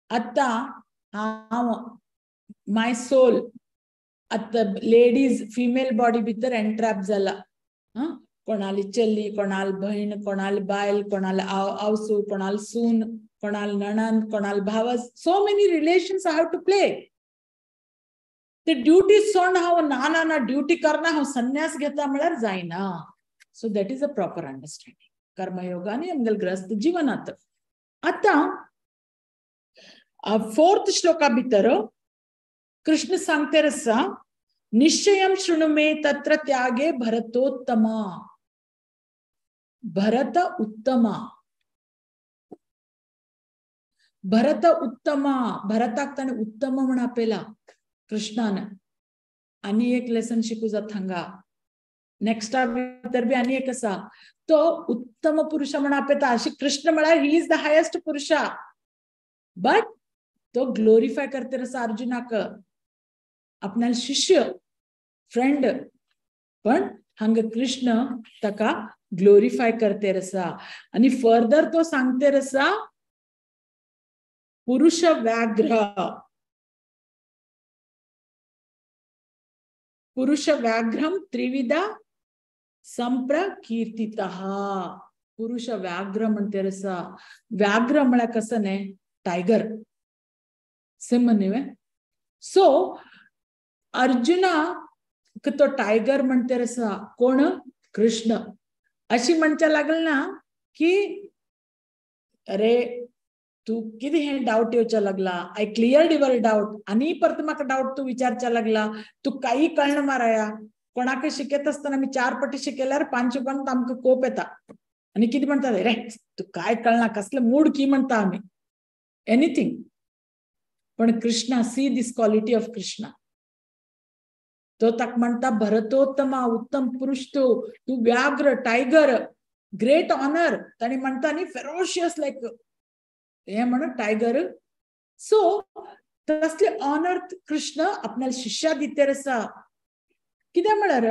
आता हांव माय सोल आता लेडीज फिमेल बॉडी भितर एंट्रॅप जाला. कोणाली चली, कोणाल बहीण, कोणाल बायल, कोणाल आवसू, कोणाल सून, कोणाल नणंद, कोणाल भावज. So many relations I have to play. ते ड्युटी सोडून हांव ना ड्युटी करना, हांव संन्यास घेता म्हळ्यार जायना. So that is a proper understanding कर्मयोगाने आमगेल ग्रस्त जीवनात. आता 4th श्लोका भितर कृष्ण सांगते रसा निश्चयं शृणु मे तत्र त्यागे भरतोत्तमा. भरत उत्तमा, भरत उत्तमा. भरताक ताणे उत्तम म्हण आपयला कृष्णान. आनी एक लेसन शिकू जाता हांगा. नेक्स्ट भितर बी आनी एक आसा, तो उत्तम पुरुष म्हण आपयता. अशी कृष्ण म्हळ्यार ही इज द हायेस्ट पुरुषा, बट तो ग्लोरिफाय करते रसा अर्जुनाक, आपणाल शिष्य फ्रेंड. पण हांगा कृष्ण ताका ग्लोरिफाय करते रसा. आणि फर्दर तो सांगते रसा पुरुष व्याघ्र. पुरुष व्याघ्रम त्रिविधा संप्रकीर्तितः. पुरुष व्याघ्र म्हणते रसा. व्याघ्र म्हळ्यार कसं ने टायगर, सिंह न्ही. सो अर्जुना तो टायगर म्हणते रसा कोण? कृष्ण. अशी म्हणच्या लागल ना की अरे तू किती हे डाऊट येवच्या लागला, आय क्लियर्ड युअर डाऊट. आणि परत म्हाका डाऊट तू विचारच्या लागला. तू काही कळना माराया. कोणाक शिकयत असताना मी 4 पटी शिकयल्यार 5 पण आमकां कोप येता. आणि किती म्हणतात रे तू काय कळना, कसले मूड की म्हणता आम्ही एनिथिंग. पण Krishna, see this quality of Krishna. तो ताक म्हणता भरतोत्तमा, उत्तम पुरुष तू व्याघ्र, टायगर, ग्रेट ऑनर. ताणी म्हणता न्ही फेरोशियस लायक हे म्हण टायगर. सो तसले ऑनर कृष्ण आपल्या शिष्या दितेर आसा. कित्याक म्हळ्यार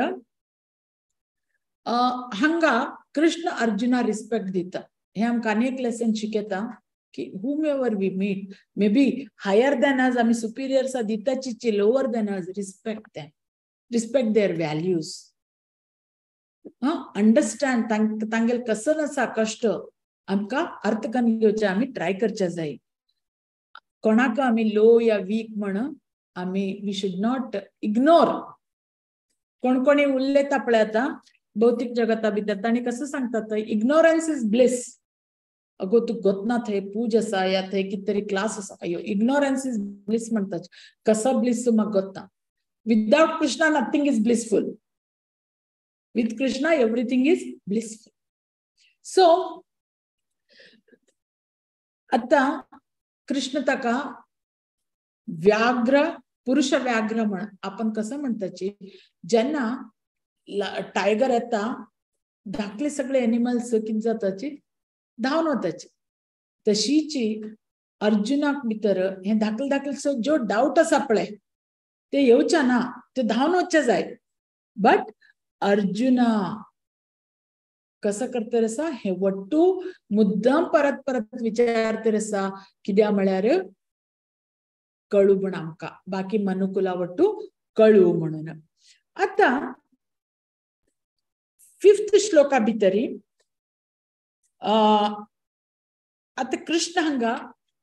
हांगा कृष्ण अर्जुना रिस्पेक्ट दिता. हे आमकां आनी एक लेसन शिकयता की whomever we meet, maybe higher than us, आमी superiors दिताची lower than us, respect them, respect their values. Understand तांगेल कसं आसा कष्ट आमकां अर्थ करून घेवचे, आमी ट्राय करचे जाय. कोणाक आमी लो या वीक म्हण आमी वी शुड नॉट इग्नोर. कोण कोणी उलयता पळय आतां भौतिक जगता भितर, तांणी कसं सांगतात इग्नोरन्स इज ब्लिस. अगो तू गोतना थंय पूज आसा या थंय कितें तरी क्लास आसा, अयो इग्नोरन्स इज ब्लिस म्हणटात. कसो ब्लिस म्हाका गोतना. Without Krishna nothing is blissful. With Krishna everything is blissful. So आता कृष्ण ताका व्याघ्र, पुरुष व्याघ्र म्हण आपण कसं म्हणताची. जेन्ना टायगर येता धाकले सगळे एनिमल्स कितें जाताची धांवन वताची. तशीची अर्जुनाक भितर हे धाकले धाकले ज्यो डाऊट आसा पळय ते येवचे ना, ते धांवन वचचे जाय. बट अर्जुना कसं करता आसा हे वट्टू मुद्दाम परत परत विचारता आसा. कित्याक म्हळ्यार कळू म्हण आमकां बाकी मनुकुला वट्टू कळू म्हणून. आता 5th श्लोका भितरी आता कृष्ण हांगा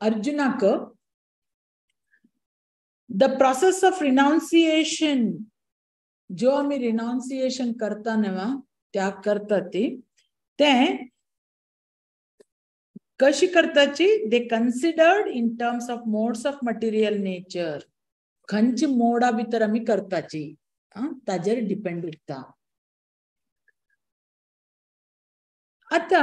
अर्जुनाक द प्रोसेस ऑफ रिनाउन्सिएशन, जो आमी रिनाउन्सिएशन करता न्हय त्याग करता ते कशी करताची. They considered in terms of modes of material nature. खंयची मोडा भितर आमी करताची ताजेर डिपेंड उरता. आता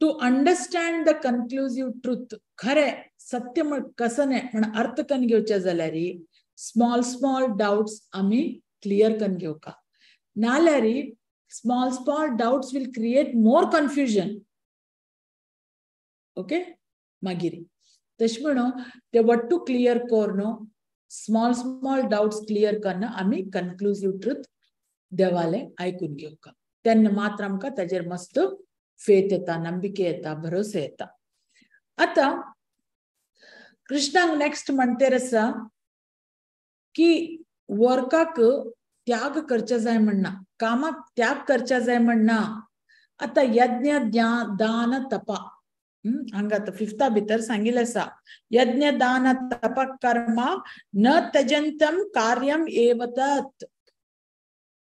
to understand the conclusive truth, खरे सत्य कसं नाही म्हण अर्थ करून घेवचे जाल्यार स्मॉल स्मॉल डाउट्स आमी क्लियर करून घेवका. नाल्यार small small doubts will create more confusion. Okay मागीर तशें म्हणून ते वट्टू क्लियर करनो स्मॉल स्मॉल डाउट्स क्लियर करना आमी कन्क्लुसिव ट्रुथ देवाले आयकून घेवका. तेन्ना मात्र आमकां ताजेर मस्त फेथ येता, नंबिके येता, भरोसे येता. आता कृष्णाक नेक्स्ट म्हणतेर आसा की वर्काक त्याग करचे जाय म्हणना, कामाक त्याग करचे जाय म्हणना. आता यज्ञ दान तपा हांगा 5th भितर सांगिल्लें आसा. यज्ञ दान तप कर्म न त्यजंतम कार्यम एव तत्.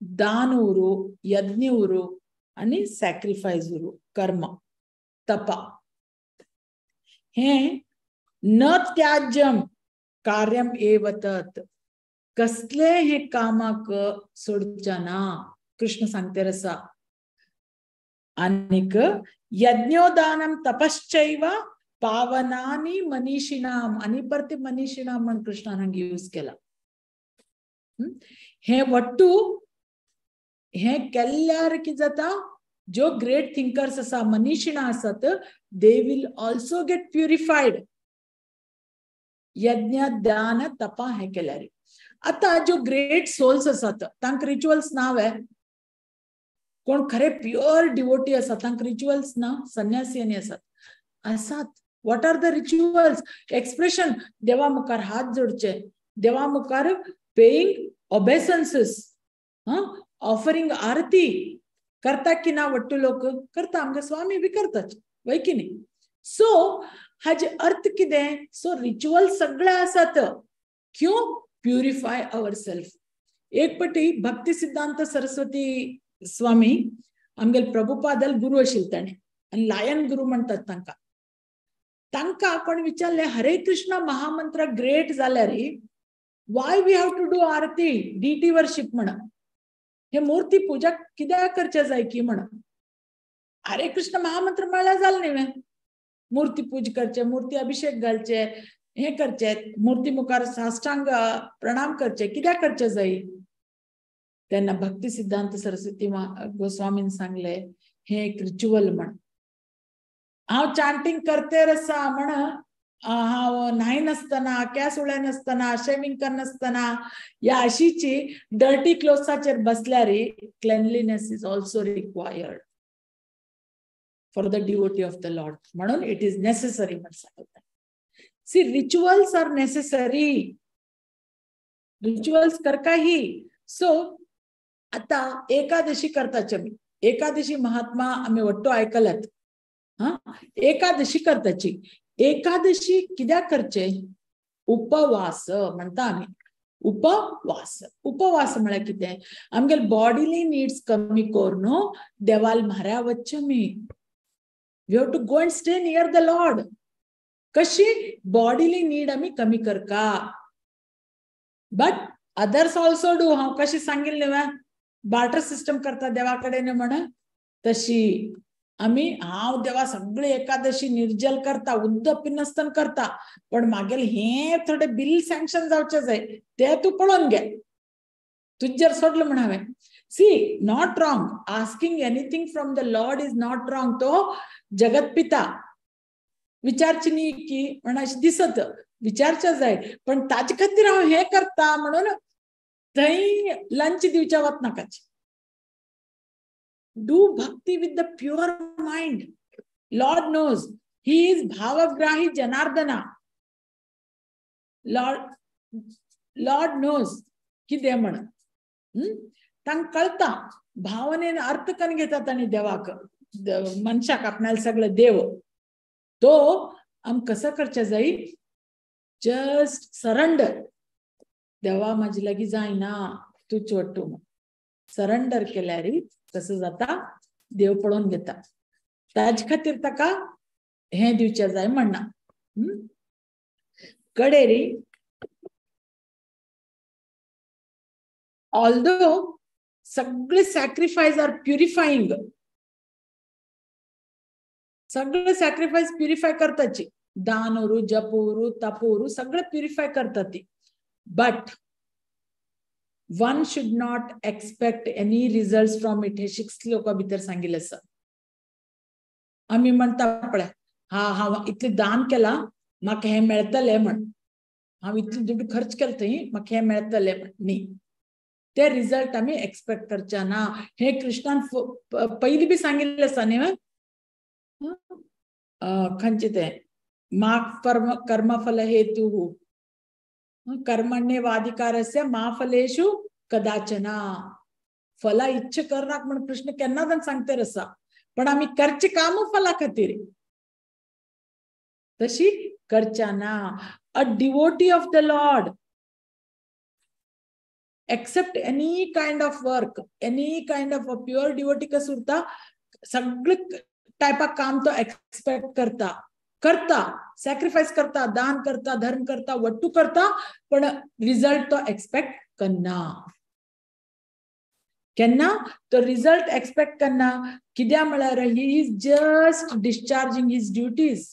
दान उरू, यज्ञ उरू आणि सॅक्रिफायस उरू, कर्म तपा हे न त्याज्यम कार्यम एव तत्. कसले हे कामाक सोडचे ना कृष्ण सांगतेर आसा. आनीक यज्ञोदानम तपश्चैव पावनानि मनीषिणाम, आणि परत मनीषिणाम म्हण कृष्णान हांगा यूज केला. हे वट्टू हे केल्यार कितें जाता, जो ग्रेट थिंकर्स आसा मनीषिणा आसात they will also get purified. यज्ञ दान तपा हे केल्यार. आता जो ग्रेट सोल्स आसात तांकां रिच्युअल्स नाव आहे. कोण खरे प्युअर डिवोटी आसात तांकां रिच्युअल्स ना, संन्यासी आनी आसात. What are the rituals? Expression देवा मुखार हात जोडचे, देवा मुखार पेईंग ओबेसन्सेस, ऑफरिंग आरती करता की ना वट्टू लोक करता. आमगे स्वामी बी करतात वय की न्ही. सो हाजे अर्थ कितें? सो रिच्युअल सगळे आसात. क्यों? Purify our self. एक पटी भक्ती सिद्धांत सरस्वती स्वामी आमगेल प्रभुपादल गुरु आशिल्ले ताणे, आनी लायन गुरु म्हणटात तांकां. तांकां कोण विचारले हरे कृष्ण महामंत्र ग्रेट जाल्यार why we have to do aarti deity worship म्हण, हे मूर्ती पूजा कित्याक करचे जाय की म्हण. हरे कृष्ण महामंत्र म्हळ्यार जालें न्ही. मूर्ती पूज करचे, मूर्ती अभिषेक घालचे, हे करचे, मूर्ती मुखार साष्टांग प्रणाम करचे, कित्याक करचे जाई? त्यांना भक्ती सिद्धांत सरस्वती गोस्वामीन सांगले हे एक रिच्युअल म्हण. हांव चांटिंग करते रसा म्हण हांव न्हाय नसतना, केस उळे नसतना, शेविंग करनासतना या अशीची डर्टी क्लोथ्साचेर बसल्यार cleanliness is also required for the devotee of the lord. म्हणून इट इज नेसेसरी म्हण सांगतात. See rituals are necessary. Rituals करका ही. सो आता एकादशी करताचे आमी. एकादशी महात्मा आम्ही वट्टो आयकलात. एकादशी करताची. एकादशी कित्याक करचे? उपवास म्हणता आम्ही. उपवास. उपवास म्हळ्यार कितें? आमगे बॉडीली नीड्स कमी करून देवाल म्हऱ्या वच्चे मी. We have to go and stay near the lord. कशी? बॉडीली नीड आम्ही कमी करका. But others also do. हांव कशी सांगिल्लें न्हय, बार्टर सिस्टम करता देवा कडेन म्हण तशी आम्ही. हांव देवा सगळे एकादशी निर्जल करता, उद्द पिनसतन करता, पण मागेल हे थोडे बिल सँक्शन जावचे जाय ते तू पळोवन घे. तुझ्यार सोडलं म्हण हांवें. See not wrong. Asking anything from the lord is not wrong. तो जगत पिता. विचारची न्ही की म्हण अशें दिसत. विचारचे जाय, पण ताजे खातीर हांव हे करता म्हणून थंय lunch दिवच्या वचनाकाची. Do bhakti with the pure mind. Lord knows. He is bhavagrahi Janardana. Lord knows की दे म्हण. तांकां कळता. भावनेन अर्थ करून घेतात आनी देवाक, मनशाक आपणाला सगळं देव. तो आम कसं करचे जाय? Just surrender. देवा माझी लागी जायना, तू चोटू. सरेंडर केल्यार कसं जाता? देव पळोवन घेता. ताजे खातीर ताका हे दिवचे जाय म्हणना. कडेरी ऑल्दो सगळे सॅक्रिफायस आर प्युरिफाईंग. सगळे सॅक्रिफायस प्युरिफाय करताची. दानोरू, जपोरू, तपोरू सगळे प्युरिफाय करतात ती. But one should not expect any results from it. हे 6 श्लोका भितर सांगिल्लें आसा. आम्ही म्हणता पळय, हांव इतले दान केला म्हाका हे मेळटलें म्हण. हांव इतले दुड्ड खर्च केला थंय म्हाका हे मेळटलें म्हण न्ही. ते रिजल्ट आम्ही एक्सपेक्ट करचे ना. हे कृष्णान पयलीं बी सांगिल्लें आसा न्ही. खंयचे ते माक कर्मफल हेतु कर्मण्येवाधिकारस्य मा फलेषु कदाचन. फला इच्छा करनाक म्हणून कृष्ण केन्ना सांगता आसा, पण आम्ही करचे काम फला खातीर. तशी करच्या ना. A devotee of the lord accept any kind of work, any kind of a pure devotee कसं उरता, सगळे टाइपा काम तो एक्सपेक्ट करता, सॅक्रिफायस करता, दान करता, धर्म करता, वट्टू करता, पण रिजल्ट तो एक्सपेक्ट करना. केन्ना तो रिजल्ट एक्सपेक्ट करना. कित्या म्हळ्यार he is just discharging his duties.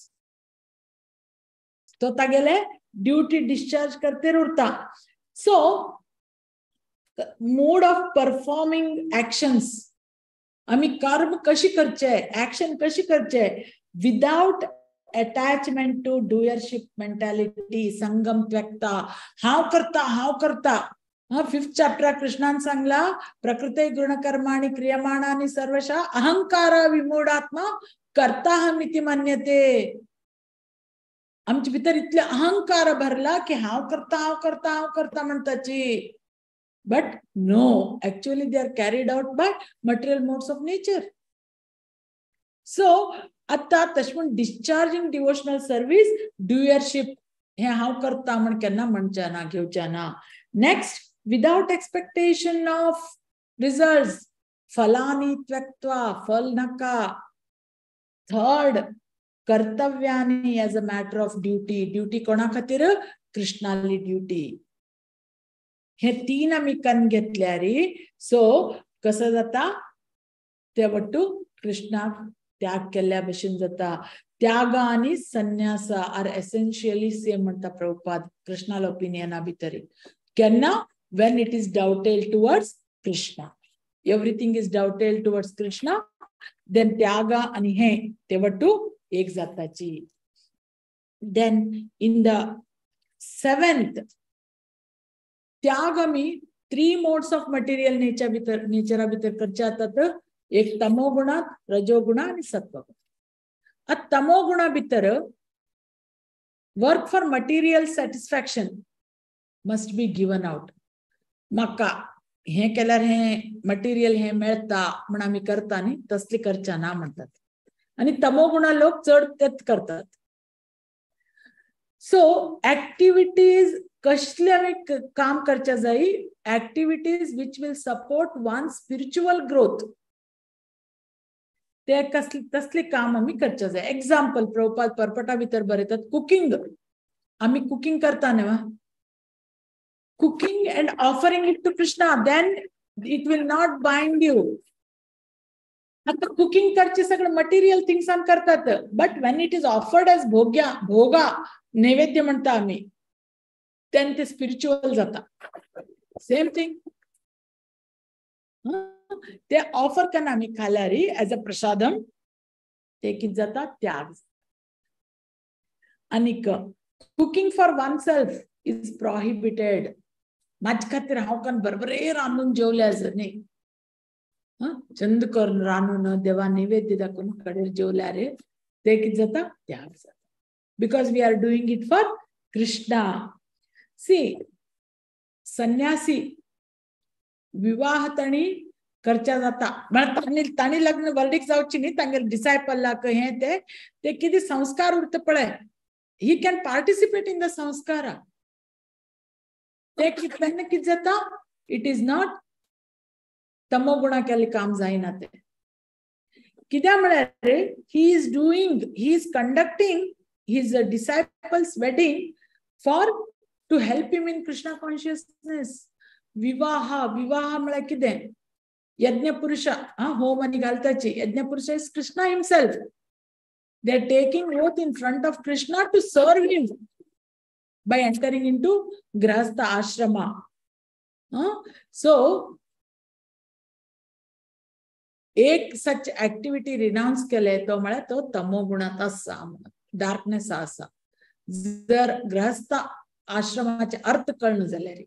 तो तागेले ड्युटी डिस्चार्ज करते उरता. So mode of performing actions. आम्ही कर्म कशी करचे, ऍक्शन कशी करचे, without attachment to doership mentality. संगम त्यक्ता. हाव करता. 5th chapter कृष्णान सांगला, प्रकृते गुणकर्माणि क्रियमाणानि सर्वशः अहंकार विमूढात्मा कर्ताहमिति मन्यते. आमच्या भितर इतले अहंकार भरला की हाव करता म्हणताची. But no, actually they are carried out by material modes of nature. So आता तशमून डिस्चार्जिंग डिवोशनल सर्व्हिस, ड्युअरशिप हे हांव करता म्हण केन्ना म्हणचे ना, घेवचे ना. Next, without expectation of results. फलानी त्यक्त्वा. फल नका. थर्ड, कर्तव्यानी as a matter of duty. Duty कोणा खातीर? कृष्णाली ड्युटी. हे 3 आम्ही करून घेतल्यार सो कसं जाता? ते वट्टू कृष्णाक त्याग केल्या भशेन जाता. त्याग आणि संन्यास आर एसेन्शियली सेम म्हणता प्रभुपाद कृष्णाला ओपिनियन भितर केन्ना when it is doubted towards Krishna. Everything is doubted towards Krishna, then त्याग आणि हे तेवटू एक जाताची. Then in the 7th त्याग मी 3 modes of material nature भितर करचे जातात. एक तमोगुण, रजोगुण आणि सत्वगुण. आ तमोगुण भितर work for material satisfaction must be given out. म्हाका हे केल्यार हे मटेरियल हे मेळता म्हण आमी करता न्ही तसली करचा ना म्हणतात. आणि तमोगुण लोक चड तेच करतात. सो ऍक्टिव्हिटीज कसले आमी काम करचे जाय, activities which will support one spiritual growth, ते तसले काम आमी करचे जाय. एक्झाम्पल प्रभुपाद परपटा भितर बरयतात कुकिंग. आमी कुकिंग करता न्हय, cooking and offering it to Krishna, then it will not bind you. आता cooking करचे सगळे material things आम करतात, but when it is offered as भोगा नैवेद्य म्हणता आम्ही, then ते spiritual जाता. Same thing. ते ऑफर करना आम्ही खाल्यारी as a प्रसादम, ते कित जाता त्याग. आणि cooking for oneself is prohibited. माझ्या खातीर हांव करून बरबरे रांदून जेवल्यार न्ही, चंद करून रांदून देवा नैवेद्य दाखोवन कडेर जेवल्यार ते कितें जाता त्याग जाता. Because we are doing it for Krishna. See संन्यासी विवाह ताणी करचा जाता म्हळ्यार ताणी लग्न वर्डीक जावची न्ही, तांगेले डिसायपलाक हे ते कितें संस्कार उरता पळय, he can participate in the संस्कार. कित जाता, इट इज नॉट तमोगुणा केले काम जायना. ते कित्याक म्हळ्यार he is conducting his disciples wedding for to help him in Krishna consciousness. विवाह म्हळ्यार कितें, यज्ञ पुरुष होम आनी घालताची. यज्ञ पुरुष is Krishna himself. They are taking oath in front of Krishna to serve him by entering into grahastha ashrama. So एक सच ऍक्टिव्हिटी रिनाउन्स केले तो म्हळ्यार तो तमोगुणात आसा, डार्कनेस आसा. जर ग्रहस्थ आश्रमाचे अर्थ कळना जाल्यार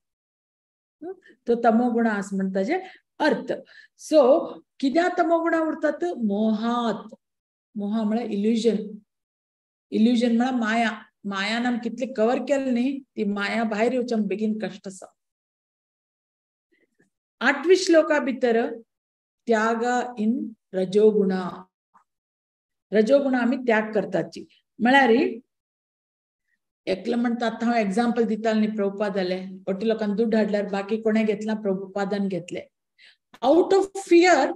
तो तमोगुण आस म्हणटाचे अर्थ. सो कित्याक तमोगुणा उरतात, मोहात. मोह म्हळ्यार इल्युजन म्हळ्यार माया. मायान आमी कितले कवर केले न्ही, ती माया भायर येवच्या बेगीन कश्ट आसा. 8वी श्लोका भितर त्याग इन रजोगुणा. रजोगुणा आमी त्याग करताची म्हळ्यार एकलो म्हणटा. आतां हांव एग्जाम्पल दिता न्ही प्रभुपादाले, ओटी लोकांनी दूध हाडल्यार बाकी कोणे घेतला, प्रभुपादान घेतले. Out of fear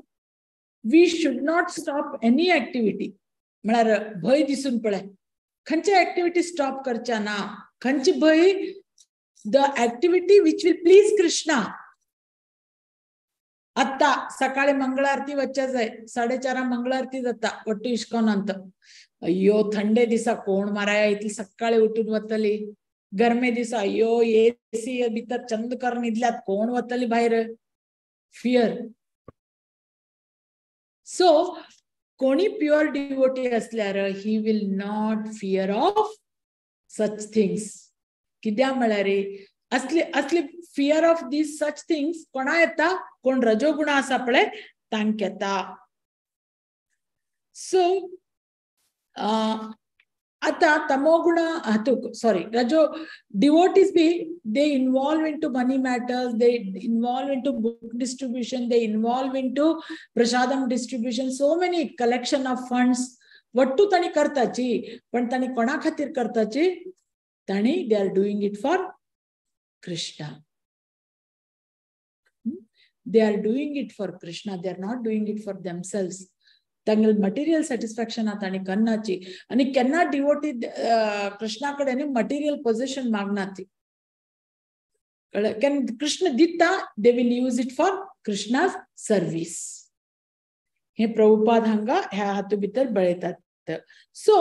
we should not stop any activity. म्हळ्यार भंय दिसून पळय, खंयची ऍक्टिव्हिटी स्टॉप करच्या ना. खंयची भंय, the activity which will please Krishna. आता सकाळी मंगळ आरती वच्चे जाय, 4:30 मंगळ आरती जाता वट्टी इश्कोनांत. अय्यो थंडे दिसा कोण माराया इतली सकाळी उठून वतली. गरमे दिसा अय्यो एसी भितर चंद करून इदल्यात कोण वतली भायर. फियर. सो कोणी प्युअर डिवोटी असल्यार he will not fear of such things. कित्याक म्हळ्यार असली fear of these such things कोणा येता, कोण रजोगुण आसा पळय तांक येता. सो आता तमोगुण रजो devotees they involve into money matters, they involve into book distribution, they involve into prasadam distribution, so many collection of funds. Wattoo ताणी करताची, पण ताणी कोणा खातीर करताची, ताणी they are doing it for Krishna. They are doing it for Krishna, they are not doing it for themselves. तांगेल material satisfaction आता करनाची. आणि केन्ना डिवोटी कृष्णा कडेन मटेरियल पोझिशन मागनाती. कृष्ण दिता, they will use it for Krishna's service. हे प्रभुपाद हांगा ह्या हातू भितर बळयतात. सो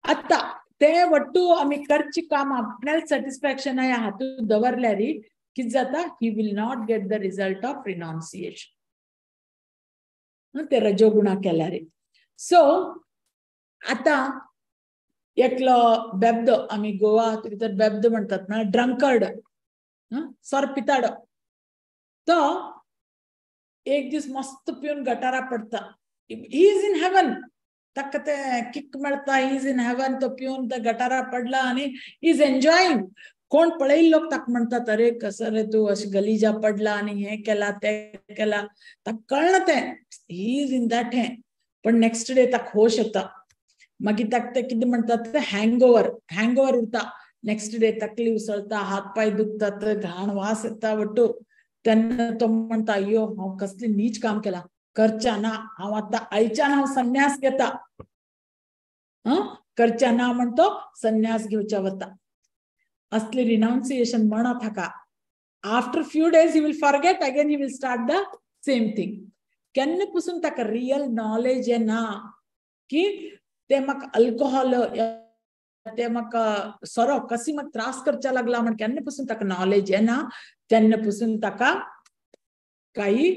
आता ते वट्टू आम्ही करची काम आपल्याला सॅटिस्फॅक्शन आहे हातून दवरल्यारी किती जाता he will not get the result of renunciation ते रजोगुणा केल्यारी सो आता एकलो बेब्द आम्ही गोवा भितर बेब्द म्हणतात ना ड्रंकर्ड सोर पिताडो तो एक दिवस मस्त पिऊन गटारा पडता ही इज इन हेवन तक ते किक मिळता ही इज इन हेवन तो पिऊन त्या गटारा पडला आणि इज एन्जॉयिंग कोण पळईल लोक तक म्हणतात अरे कसं रे तू अशी गलीजा पडला आणि हे केला ते केला तक कळलं ते ही इज इन दॅट हे पण नेक्स्ट डे तक होश येता मागीर तक ते कितें म्हणतात ते हँगओव्हर उरता नेक्स्ट डे तकली उसळता हात पाय दुखतात घाण वास येता वट्टू त्यांना तो म्हणता अय्यो हांव कसली नीच काम केला करच्या ना हांव आता आयच्या हांव संन्यास घेता करच्या ना म्हणतो संन्यास घेवच्या वता असले रिनाउन्सिएशन म्हणत हाका after few days he will forget again he will start the same thing केन्ना पासून ताका रियल नॉलेज येना की ते म्हाका अल्कोहॉल ते म्हाका सोरो कशी म्हाका त्रास करच्या लागला म्हण केन्ना पासून ताका नॉलेज येना तेन्ना पासून ताका काही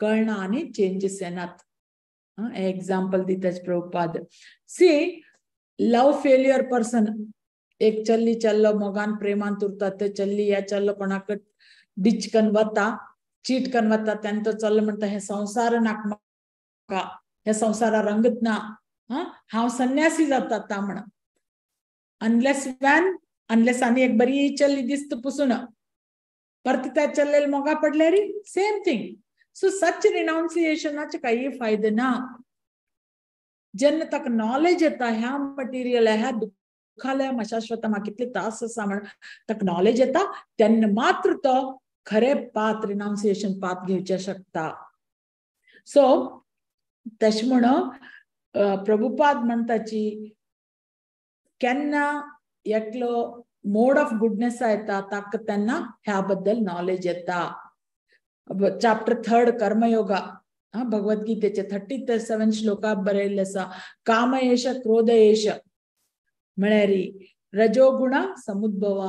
कळना आणि चेंजेस येनात एग्जाम्पल दिताच प्रभुपाद सी लव फेल्युअर पर्सन एक चल्ली चल्लो मोगान प्रेमान उरता ते चल्ली या चल्लो कोणाक डिच कन वता चीट कन वता तेन्ना तो चल्लो म्हणटा हे संसार नाक म्हाका हे संसारा रंगत ना हांव संन्यासी जाता ता म्हण अनलेस आनी एक बरी चल्ली दिसता पुसून परत त्या चल्लेल मोगा पडल्यारी सेम थिंग सो सच रिनाउन्सिएशनाचे काही फायदे ना जेन्ना ताका नॉलेज येता ह्या मटेरियल ह्या दुःखाल्या अशाश्वत म्हाका कितले त्रास आसा म्हण ताका नॉलेज येता तेन्ना मात्र तो खरे पात रिनाउन्सिएशन पात घेवचे शकता सो तशें म्हण प्रभुपाद म्हणटाची केन्ना एकलो मोड ऑफ गुडनेस येता ताका तेन्ना ह्या बद्दल नॉलेज येता चॅप्टर 3 कर्मयोगा भगवद्गीतेचे 37 श्लोकात बरयल्ले आसा कामयेश क्रोधयेश म्हळ्यारी रजोगुण समुद्भव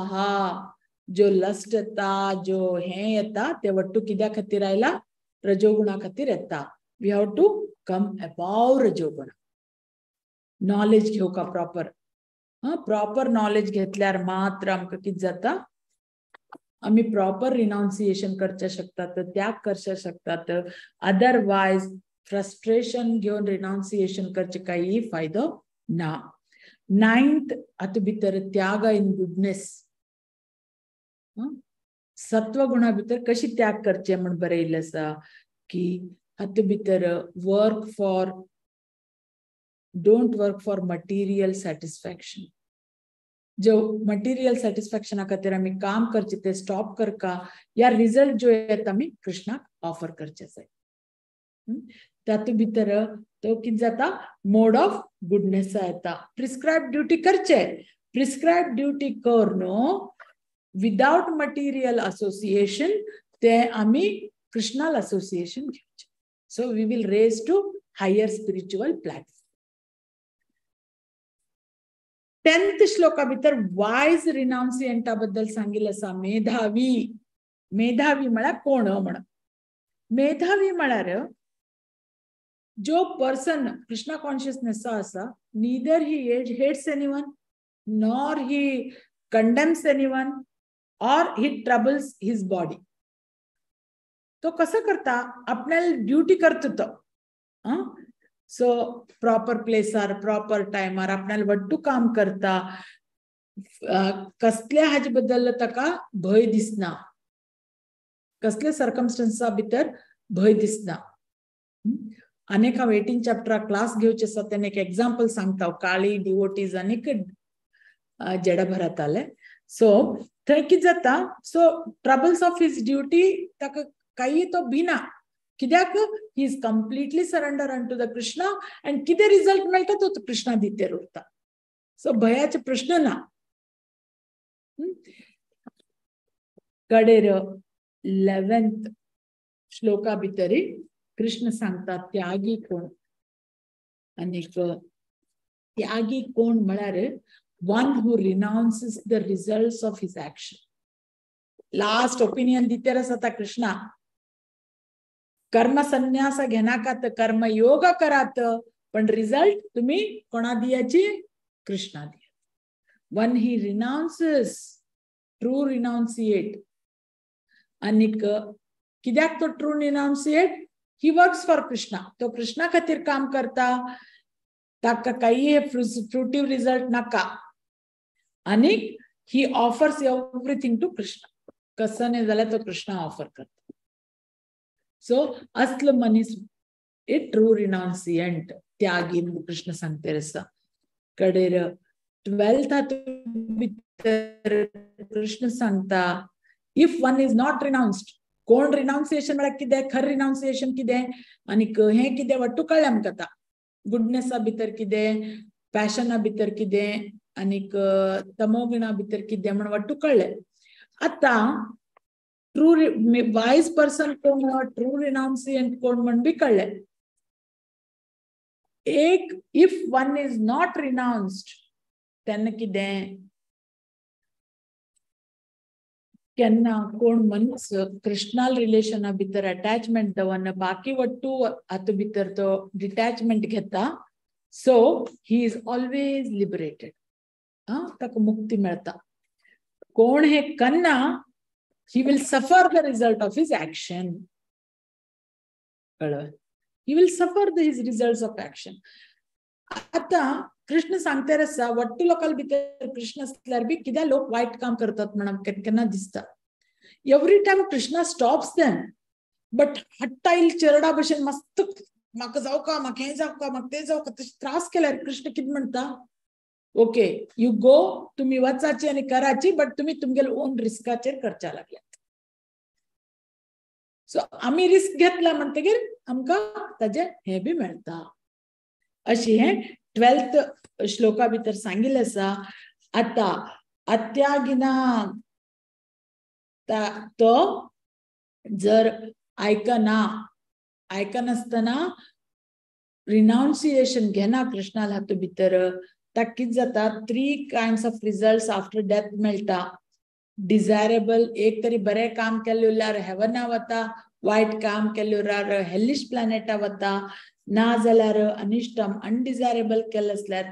जो लस्ट येता जो हे येता ते वट्टू कित्या खातीर आयला रजोगुणा खातीर येता we have to come above रजोगुण नॉलेज घेवका प्रॉपर नॉलेज घेतल्यार मात्र आमकां कितें जाता आम्ही प्रॉपर रिनाउन्सिएशन करचे शकतात त्याग करचे शकतात अदरवाइज फ्रस्ट्रेशन घेऊन रिनाउन्सिएशन करचे काही फायदो ना 9th हातू भितर त्याग इन गुडनेस सत्वगुणा भितर कशी त्याग करचे म्हण बरयल्ले आसा की हातू भितर don't work for material satisfaction जो मटेरियल सॅटिस्फॅक्शना खातीर आमी काम करचे ते स्टॉप करका या रिझल्ट जो येता आमी कृष्णाक ऑफर करचे जाय तातू भितर तो कितें जाता मोड ऑफ गुडनेस येता प्रिस्क्राइब ड्युटी करचे प्रिस्क्राइब ड्युटी कर न्हू विदाउट मटेरियल असोसिएशन ते आमी कृष्णाल असोसिएशन घेवचे so we will raise to higher spiritual platform 10th श्लोका भितर वायज रिनाउन्सिएंटा बद्दल सांगिल्ले आसा मेधावी म्हळ्यार कोण म्हण मेधावी म्हळ्यार जो पर्सन कृष्णा कॉन्शियसनेस आसा neither he hates anyone nor he condemns anyone or he troubles his body तो कसं करता आपल्याला ड्युटी करता तो सो प्रॉपर प्लेसार प्रॉपर टायमार आपल्याला वट्टू काम करता कसल्या हाजे बद्दल ताका भय दिसना कसले सर्कमस्टन्सा भितर भय दिसना अनेक हांव 18 चॅप्टरा क्लास घेवचे आसा तेन्ना एक एग्जाम्पल सांगता काळी डिवोटीज आनीक जेडा भरताले सो थंय कितें जाता so troubles of his duty ताका काही तो भिना कित्याक he is completely surrender unto the Krishna and कितें रिजल्ट मेळटा तो कृष्णा दितेर उरता सो भयाचे प्रश्न ना कडेर 11th श्लोका भितर कृष्ण सांगता त्यागी कोण आनीक त्यागी कोण म्हळ्यार one who renounces the results of his action. Last opinion दितेरच आता कृष्णा कर्म संन्यास घेनाकात कर्म योग करात पण रिझल्ट तुम्ही कोणा दियाची कृष्णा दिया. One he renounces true renunciate आनीक कित्याक तो true renunciate he works for Krishna. तो कृष्णा खातीर काम करता ताका काही फ्रुटिव रिजल्ट नाका आनीक ही ऑफर्स एवरीथिंग टू कृष्णा. कसं नाही जाल्यार तो कृष्णा ऑफर करता. सो असलो मनीस ए ट्रू रिनाउन्सियंट त्यागी म्हणून कृष्ण सांगता आसा. कडेर 12th भितर कृष्ण सांगता इफ वन इज नॉट रिनाउन्स्ड कोण रिनाउन्सिएशन म्हळ्यार कितें खर रिनाउन्सिएशन कितें आनीक हे कितें वट्टू कळ्ळें आमकां आतां. गुडनेसा भितर कितें पॅशना भितर कितें आनीक तमोगुणा भितर कितें म्हणून वट्टू कळ्ळें. आता ट्रू वाइज पर्सन कोण ट्रू रिनाउन्सियंट कोण म्हणून बी कळ्ळें. एक इफ वन इज नॉट रिनाउन्स्ड तेन्ना कितें केन्ना कोण मनीस कृष्णाल रिलेशना भितर अटॅचमेंट दवरना बाकी वट्टू हातू भितर तो डिटॅचमेंट घेता. So he is always liberated. ताका मुक्ती मेळटा. कोण हे करना he will suffer the result of his action. He will suffer his results of action. आता कृष्ण सांगता आसा वट्टू लोकां भितर कृष्ण असल्यार बी कित्याक लोक वायट काम करतात म्हणून केन्ना दिसता. Every time Krishna stops them but हट्टा येईल चेरडा भशेन मस्त म्हाका जावका म्हाका हें जावका म्हाका तें जावका तशें त्रास केल्यार कृष्ण कितें म्हणटा ओके यू गो तुम्ही वचाची आणि कराची बट तुम्ही तुमगेल ओन रिस्काचेर करच्या लागल्यात. सो आम्ही रिस्क घेतला म्हणटकीर आमकां ताजे हे बी मेळटा. अशी हे 12th श्लोका भितर सांगिल्लें आसा. आता अत्यागिना तो जर आयकनासतना रिनाउन्सिएशन घेना कृष्णाल हातू भितर ताका कितें जाता 3 kinds of results after death मेळटा. डिझायरेबल एक तरी बरें काम केलें उरल्यार हेवना वता वायट काम केलें उरल्यार हेलिश प्लॅनेटा वता ना जाल्यार अनिष्टम अनडिझायरेबल केलें आसल्यार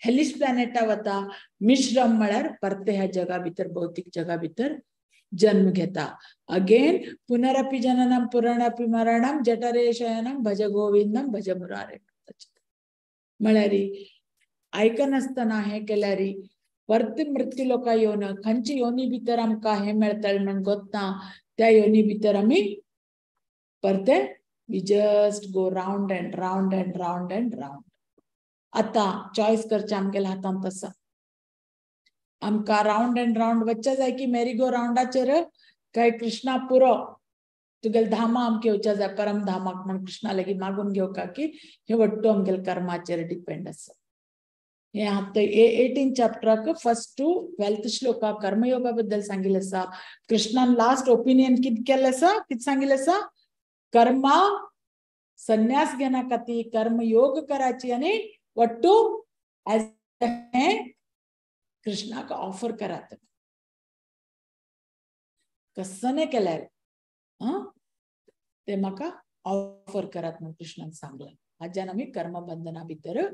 हेलिश प्लॅनेटा वता. मिश्रम म्हळ्यार परते ह्या जगा भितर भौतिक जगा भितर जन्म घेता. अगेन पुनरपि जननम पुनरपि मरणम जठरे शयनम भज गोविंदम भज मुरारे. म्हळ्यार आयकनासतना हे केल्यार परत मृत्यू लोका येवन खंयची योनी भितर आमकां हे मेळटलें म्हण गोतना त्या योनी भितर आमी परते we just go round and round and round and round. आता चॉयस करचें आमगेल्या हातांत आसा. आमकां राउंड एंड राउंड वच्चें जाय की मेरी गो राउंडाचेर काय कृष्णा पुरो तुगेल धामा आमकां येवचें जाय परम धामाक म्हण कृष्णा लागीं मागून घेवका की हे वट्टू आमगेल कर्माचेर डिपेंड आसा. हे आता 18th चॅप्टराक 1st to 12th shloka कर्मयोगा बद्दल सांगिल्लें आसा. कृष्णान लास्ट ओपिनियन कितें केलें आसा कितें सांगिल्लें आसा कर्मा संन्यास घेना खातीर कर्म योग कराची आनी वट्टू एज कृष्णाक ऑफर करात. कसं केल्यार ते म्हाका ऑफर करात म्हणून कृष्णान सांगलें. हाज्यान आमी कर्म बंधना भितर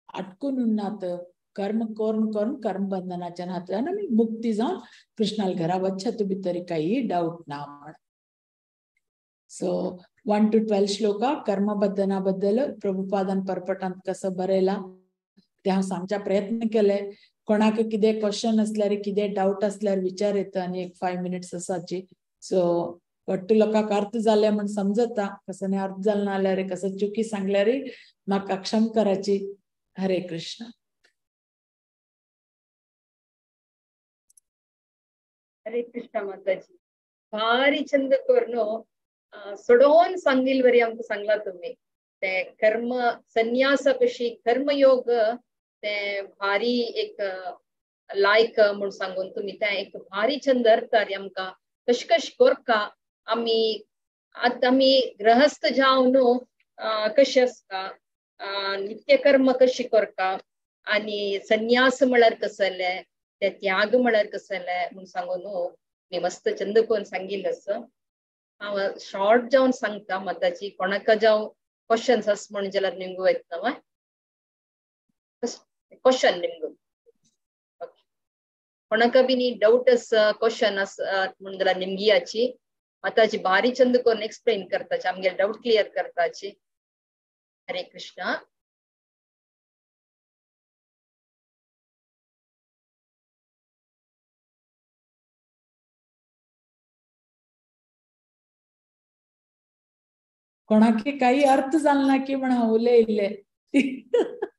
अटकून उरनात. कर्म करून करून कर्म बंधनाच्या हातून आमी मुक्ती जावन कृष्णाल घरा वचचे तू भितर काही डाऊट ना म्हण. सो 1 to 12 श्लोका कर्म बंधना बद्दल प्रभुपादान परपटांत कसं बरयला ते हांव सांगचा प्रयत्न केले. कोणाक कितें क्वेश्चन असल्यार कितें डाऊट असल्यार विचार येता आनी एक 5 minutes आसाची. सो वट्टू लोकांक अर्थ जाले म्हण समजता कसं अर्थ जालें ना जाल्यार कसं चुकी सांगल्यार म्हाका क्षम कराची. हरे कृष्ण. हरे कृष्ण माताजी. भारी छंद करून सोडोन सांगिल वरी आमकां सांगला तुम्ही ते कर्म संन्यास कशी कर्मयोग ते भारी एक लायक म्हणून सांगून तुम्ही ते एक भारी छंद अर्थ आमकां कश कश करता आमी आतां आमी गृहस्थ जावन कशें आसता नित्य कर्म कशी करता आणि संन्यास म्हळ्यार कसले ते त्याग म्हळ्यार कसले म्हणून सांगून मी मस्त चंद करून सांगिल्लें असं हांव शॉर्ट जावन सांगता माताजी कोणाक जावं क्वेश्चन्स आस म्हण जाल्यार निमगू येता क्वेश्चन निमगू कोणाक बी नी डाउट आस क्वेश्चन आस म्हण जाल्यार निमगियाची माताजी बारी चंद करून एक्सप्लेन करताची आमगे डाउट क्लियर करताची हरे कृष्ण कोणाकी काही अर्थ जालना की म्हण उले इल्ले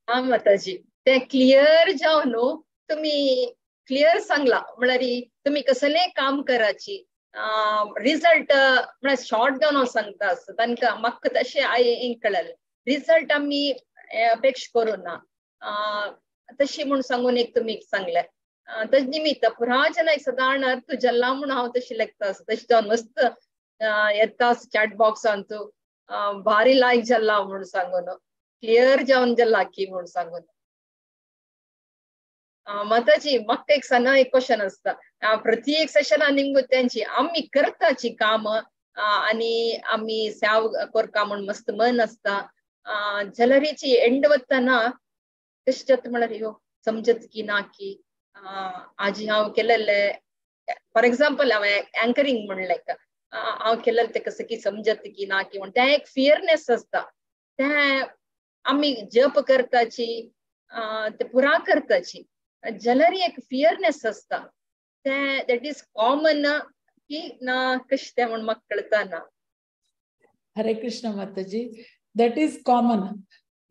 हा माताजी ते क्लियर जावन तुम्ही क्लियर सांगला म्हळ्यार तुम्ही कसले काम कराची रिझल्ट म्हळ्यार शॉर्ट जावन हांव सांगता तांकां म्हाका तशें कळले रिझल्ट आमी अपेक्षा करूं ना तशी म्हूण सांगून एक तुमी सांगले तशें निमित्त पुराजना सादारण अर्थ जल्ला म्हूण हांव तशी लेखता तशें जावन मस्त येता चॅट बॉक्सान तूं भारी लायक जाल्ला म्हूण सांगून क्लियर जावन जाल्ला की म्हूण सांगून माताजी म्हाका एक सना एक क्वेश्चन आसता प्रत्येक सेशनान निमगू त्यांची आमी करताची काम आणि आमी सेव करता म्हूण मस्त मन आसता जाल्यार एंड वतना कशें जाता म्हळ्यार ह्यो समजत की ना की आजी हांव केलेले फॉर एक्झाम्पल हांवें एंकरींग म्हणलें हांव केलेलें तें कसं की समजत की ना की म्हण तें एक फियरनेस आसता तें आमी जप करताची ते पुरा करताची जाल्यार एक फियरनेस आसता तें दॅट इज कॉमन की ना कशें तें म्हण म्हाका कळता ना हरे कृष्ण माताजी that is common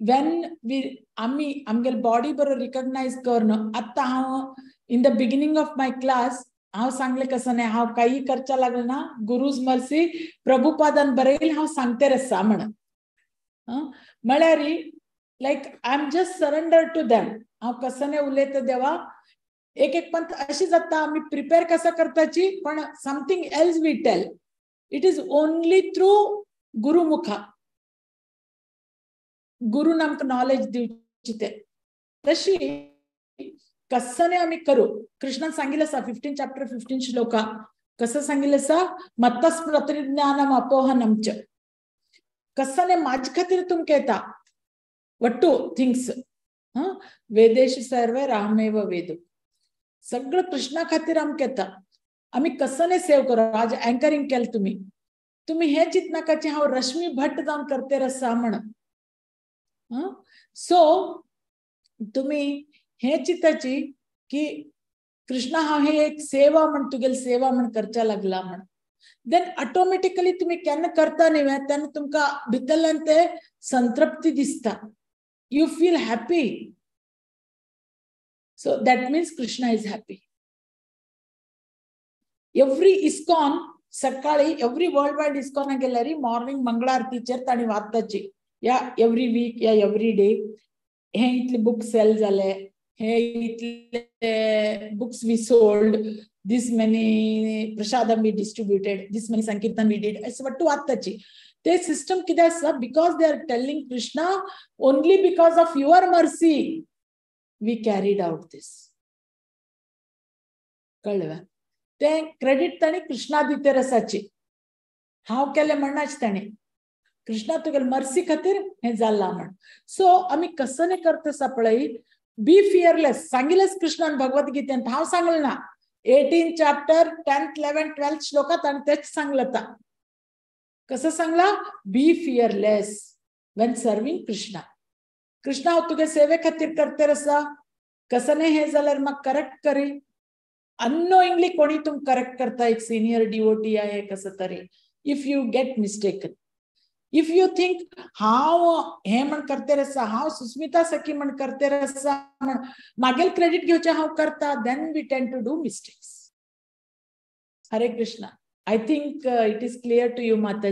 when we आमी आमगे बॉडी बरो रिकॉग्नाइज करन आतां हांव in the beginning of my class हांव सांगले कसं नाही हांव काही करच्या लागले ना गुरुज मर्सी प्रभुपादान बरयले हांव सांगते रस्सा म्हणून म्हळ्यार like I am just surrender to them हांव कसं नाही उलयता देवा एक पंत अशी जाता आमी प्रिपेअर कसं करताची पण something else we tell it is only through गुरुमुखा गुरुन आमकां नॉलेज दिवची ते तशी कसं आमी करू कृष्णान सांगिल्लें आसा 15 चॅप्टर 15 श्लोका कसं सांगिल्लें आसा मत्तस्मृतिज्ञानम अपोहनम च कसं माझ्या खातीर तुमकां येता what two things वेदेशु सर्वे रामेव वेदो सगळं कृष्णा खातीर आमकां येता आमी कसं सेव करू आज एंकरिंग केलें तुम्ही हे चिंतनाकाची हांव रश्मी भट्ट जावन करते रस्सा म्हणून सो तुम्ही हे चिंताची की कृष्णा हांव हे एक सेवा म्हण तुगेली सेवा म्हण करच्या लागला म्हण देन ऑटोमॅटिकली तुम्ही केन्ना करता न्ही तेन्ना तुमकां भितरल्यान ते संतृप्ती दिसता you feel happy so that means Krishna is happy every ISKCON सकाळी every worldwide ISKCON गेल्यारी मॉर्निंग मंगळा आरतीचेर ताणी वाचताची या एवरी वीक या एवरी डे हे इतले बुक सेल जाले हे इतले books we sold this many prasadam we distributed this many sankirtan we did असं वाटतं वाचताची ते सिस्टम किती आसा because they are telling Krishna only because of your mercy we carried out this कळलं ते क्रेडिट ताणी कृष्णा दिते रसाची हांव केले म्हणनाच ताणी कृष्णा तुगेल मर्सी खातीर हे जाला म्हण सो आमी कसं नाही करता आसा पळय बी फियरलेस सांगिल्लेच कृष्णान भगवद्गीतेंत हांव सांगलें ना 18 चॅप्टर 10th 11th 12th श्लोकात आणि तेच सांगलता कसं सांगला be fearless Wien serving Krishna Krishna हांव तुगे सेवे खातीर करते रसा कसं नाही हे जाल्यार म्हाका करेक्ट करी अननोइंगली कोणी तुम करेक्ट करता एक सिनियर डिवोटी आहे कसं तरी if you get mistaken if you think हांव हे म्हण करते रसा हांव सुस्मिता सखी म्हण करते रसा म्हण मागेल क्रेडिट घेवचे हांव करता देन वी टेंड टू डू मिस्टेक्स हरे Krishna I think it is clear to you, Mataji.